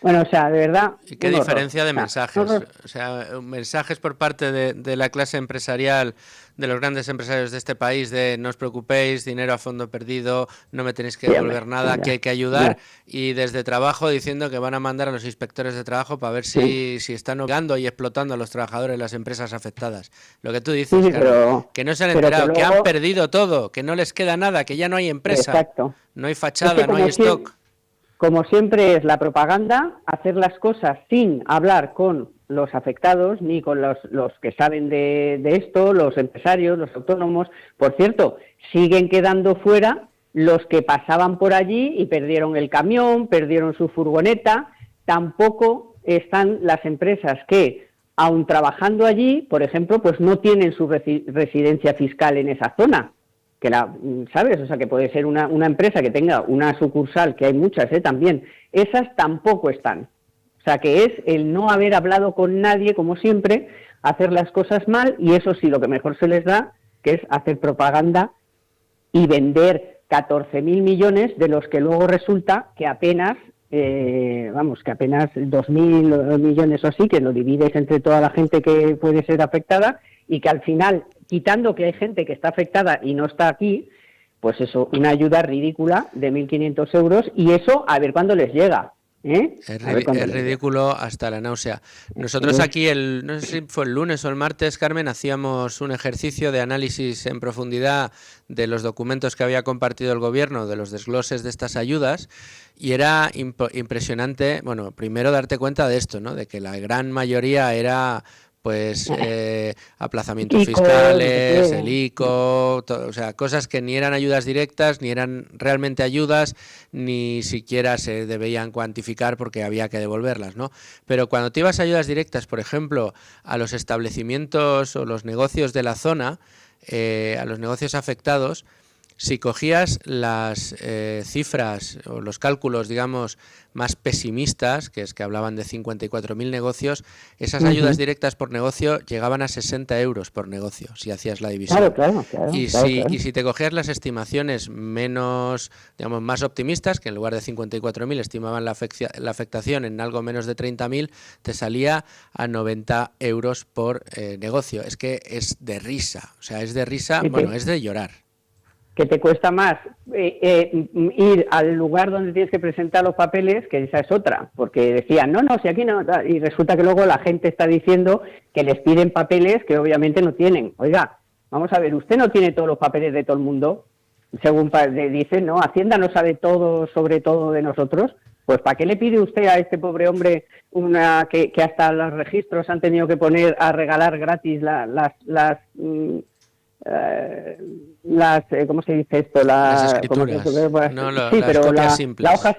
Bueno, o sea, de verdad... ¿Y qué diferencia de mensajes? O sea, mensajes por parte de la clase empresarial, de los grandes empresarios de este país, de no os preocupéis, dinero a fondo perdido, no me tenéis que devolver nada, que hay que ayudar, y desde trabajo diciendo que van a mandar a los inspectores de trabajo para ver si están obligando y explotando a los trabajadores de las empresas afectadas. Lo que tú dices, que no se han enterado, que han perdido todo, que no les queda nada, que ya no hay empresa, no hay fachada, no hay stock. Como siempre es la propaganda, hacer las cosas sin hablar con los afectados ni con los que saben de esto, los empresarios, los autónomos. Por cierto, siguen quedando fuera los que pasaban por allí y perdieron el camión, perdieron su furgoneta. Tampoco están las empresas que, aun trabajando allí, por ejemplo, pues no tienen su residencia fiscal en esa zona. Que ¿sabes? O sea, que puede ser una empresa que tenga una sucursal, que hay muchas, también. Esas tampoco están. O sea, que es el no haber hablado con nadie, como siempre, hacer las cosas mal, y eso sí, lo que mejor se les da, que es hacer propaganda y vender 14.000 millones, de los que luego resulta que apenas, que apenas 2.000 millones o así, que lo divides entre toda la gente que puede ser afectada, y que al final, quitando que hay gente que está afectada y no está aquí, pues eso, una ayuda ridícula de 1.500 euros, y eso a ver cuándo les llega. Es ridículo hasta la náusea. Nosotros aquí, no sé si fue el lunes o el martes, Carmen, hacíamos un ejercicio de análisis en profundidad de los documentos que había compartido el gobierno, de los desgloses de estas ayudas, y era impresionante, bueno, primero darte cuenta de esto, ¿no? De que la gran mayoría era pues aplazamientos fiscales, el ICO, o sea, cosas que ni eran ayudas directas, ni eran realmente ayudas, ni siquiera se debían cuantificar porque había que devolverlas, ¿no? Pero cuando te ibas a ayudas directas, por ejemplo, a los establecimientos o los negocios de la zona, a los negocios afectados, si cogías las cifras o los cálculos, digamos, más pesimistas, que es que hablaban de 54.000 negocios, esas ayudas directas por negocio llegaban a 60 euros por negocio, si hacías la división. Claro. Y si te cogías las estimaciones menos, digamos, más optimistas, que en lugar de 54.000 estimaban la afectación en algo menos de 30.000, te salía a 90 euros por negocio. Es que es de risa, o sea, es de risa, bueno, es de llorar. Que te cuesta más ir al lugar donde tienes que presentar los papeles, que esa es otra, porque decían, no, si aquí no, y resulta que luego la gente está diciendo que les piden papeles que obviamente no tienen. Oiga, vamos a ver, usted no tiene todos los papeles de todo el mundo, según dicen, ¿no? Hacienda no sabe todo sobre todo de nosotros, pues ¿para qué le pide usted a este pobre hombre que hasta los registros han tenido que poner a regalar gratis ¿cómo se dice esto? Las escrituras. La hoja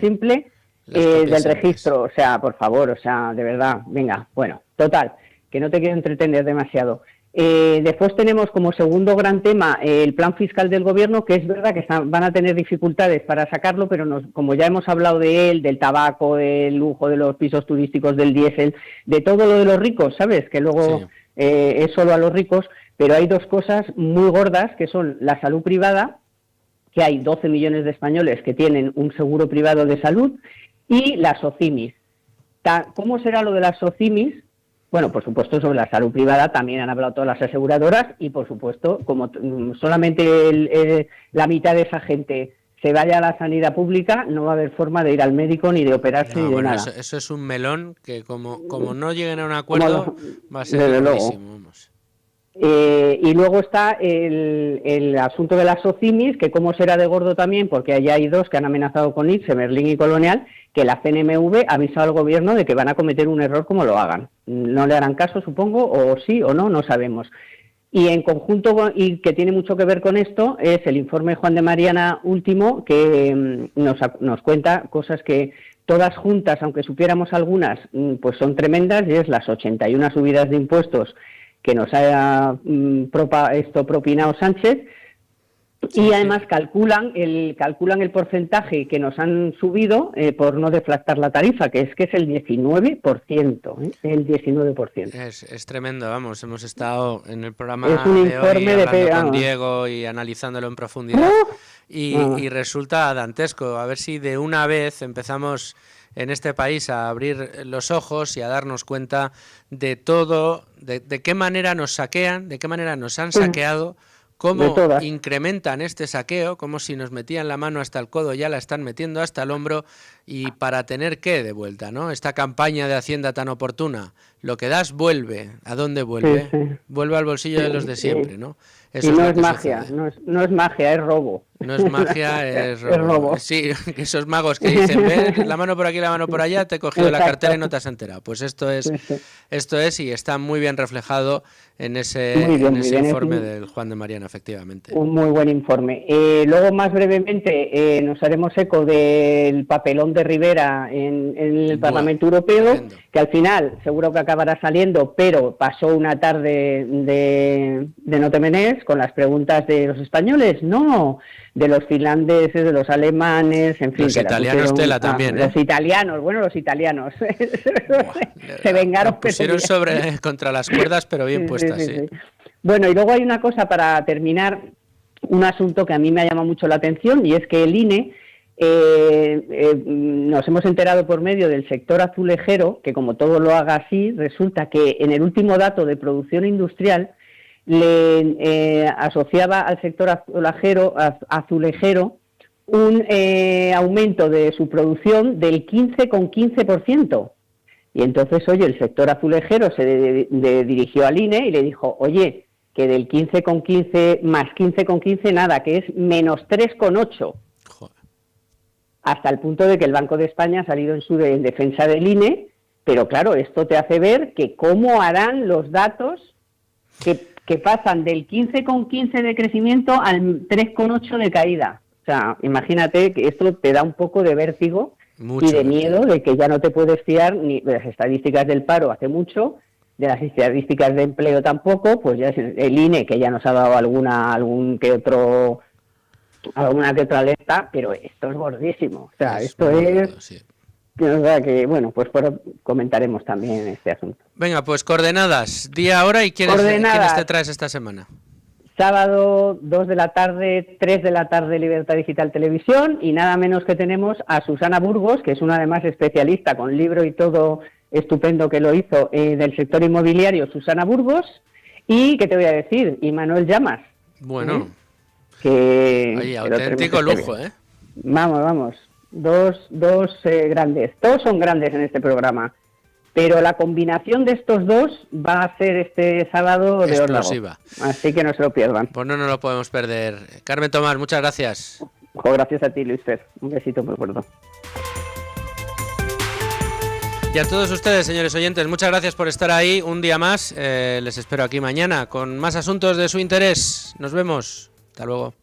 simple del registro. O sea, por favor, o sea, de verdad, venga, bueno, total, que no te quiero entretener demasiado. Después tenemos como segundo gran tema el plan fiscal del gobierno, que es verdad que van a tener dificultades para sacarlo, pero como ya hemos hablado de él, del tabaco, del lujo, de los pisos turísticos, del diésel, de todo lo de los ricos, ¿sabes? Que luego es solo a los ricos. Pero hay dos cosas muy gordas, que son la salud privada, que hay 12 millones de españoles que tienen un seguro privado de salud, y las SOCIMIS. ¿Cómo será lo de las SOCIMIS? Bueno, por supuesto, sobre la salud privada también han hablado todas las aseguradoras y, por supuesto, como solamente la mitad de esa gente se vaya a la sanidad pública, no va a haber forma de ir al médico ni de operarse ni de nada. Eso es un melón que como no lleguen a un acuerdo va a ser durísimo, vamos. Y luego está el asunto de las SOCIMIS, que cómo será de gordo también, porque allá hay dos que han amenazado con IRSE, Merlin y Colonial, que la CNMV ha avisado al gobierno de que van a cometer un error como lo hagan. No le harán caso, supongo, o sí o no sabemos. Y en conjunto, y que tiene mucho que ver con esto, es el informe Juan de Mariana último, que nos cuenta cosas que todas juntas, aunque supiéramos algunas, pues son tremendas, y es las 81 subidas de impuestos que nos haya propinado Sánchez, y además calculan el porcentaje que nos han subido por no deflactar la tarifa, que es el 19%, el 19%. Es tremendo, vamos, hemos estado en el programa es un de hoy hablando con de Diego y analizándolo en profundidad, y resulta dantesco. A ver si de una vez empezamos en este país a abrir los ojos y a darnos cuenta de todo, de qué manera nos saquean, de qué manera nos han saqueado, cómo incrementan este saqueo, como si nos metían la mano hasta el codo, ya la están metiendo hasta el hombro, y para tener qué de vuelta, ¿no? Esta campaña de Hacienda tan oportuna, lo que das vuelve. ¿A dónde vuelve? Vuelve al bolsillo de los de siempre, ¿no? Eso y no es magia, no es magia, es robo. No es magia, es robo. Sí, esos magos que dicen, ven, la mano por aquí, la mano por allá, te he cogido la cartera y no te has enterado. Pues esto es y está muy bien reflejado en ese informe del Juan de Mariana, efectivamente. Un muy buen informe. Luego, más brevemente, nos haremos eco del papelón de Rivera en el Parlamento Europeo, que al final seguro que acabará saliendo, pero pasó una tarde de no te menes con las preguntas de los españoles, no, de los finlandeses, de los alemanes, en fin. Los italianos tela también, Los italianos, los italianos. Se vengaron. Lo pusieron contra las cuerdas, pero bien puestas, sí. Bueno, y luego hay una cosa para terminar, un asunto que a mí me ha llamado mucho la atención, y es que el INE, nos hemos enterado por medio del sector azulejero, que como todo lo haga así, resulta que en el último dato de producción industrial le asociaba al sector azulejero un aumento de su producción del 15,15%. Y entonces, oye, el sector azulejero se dirigió al INE y le dijo, oye, que del 15,15 más 15,15 nada, que es menos 3,8. Hasta el punto de que el Banco de España ha salido en defensa del INE, pero claro, esto te hace ver que cómo harán los datos que pasan del 15,15 de crecimiento al 3,8 de caída. O sea, imagínate que esto te da un poco de vértigo y de miedo de que ya no te puedes fiar ni de las estadísticas del paro hace mucho, de las estadísticas de empleo tampoco, pues ya el INE, que ya nos ha dado alguna que otra alerta, pero esto es gordísimo. O sea, esto es... Sí. O sea que, bueno, pues comentaremos también este asunto. Venga, pues coordenadas, día, hora y quiénes te traes esta semana. Sábado 2 de la tarde, 3 de la tarde Libertad Digital Televisión, y nada menos que tenemos a Susana Burgos, que es una además especialista con libro y todo estupendo que lo hizo del sector inmobiliario, Susana Burgos, y ¿qué te voy a decir? Y Manuel Llamas. Bueno, oye, auténtico lujo, ¿eh? Vamos, dos grandes, todos son grandes en este programa, pero la combinación de estos dos va a ser este sábado de explosiva. Órdago, así que no se lo pierdan. Pues no nos lo podemos perder. Carmen Tomás, muchas gracias. Gracias a ti, Luis Fer. Un besito muy fuerte. Y a todos ustedes, señores oyentes, muchas gracias por estar ahí un día más. Les espero aquí mañana con más asuntos de su interés. Nos vemos. Hasta luego.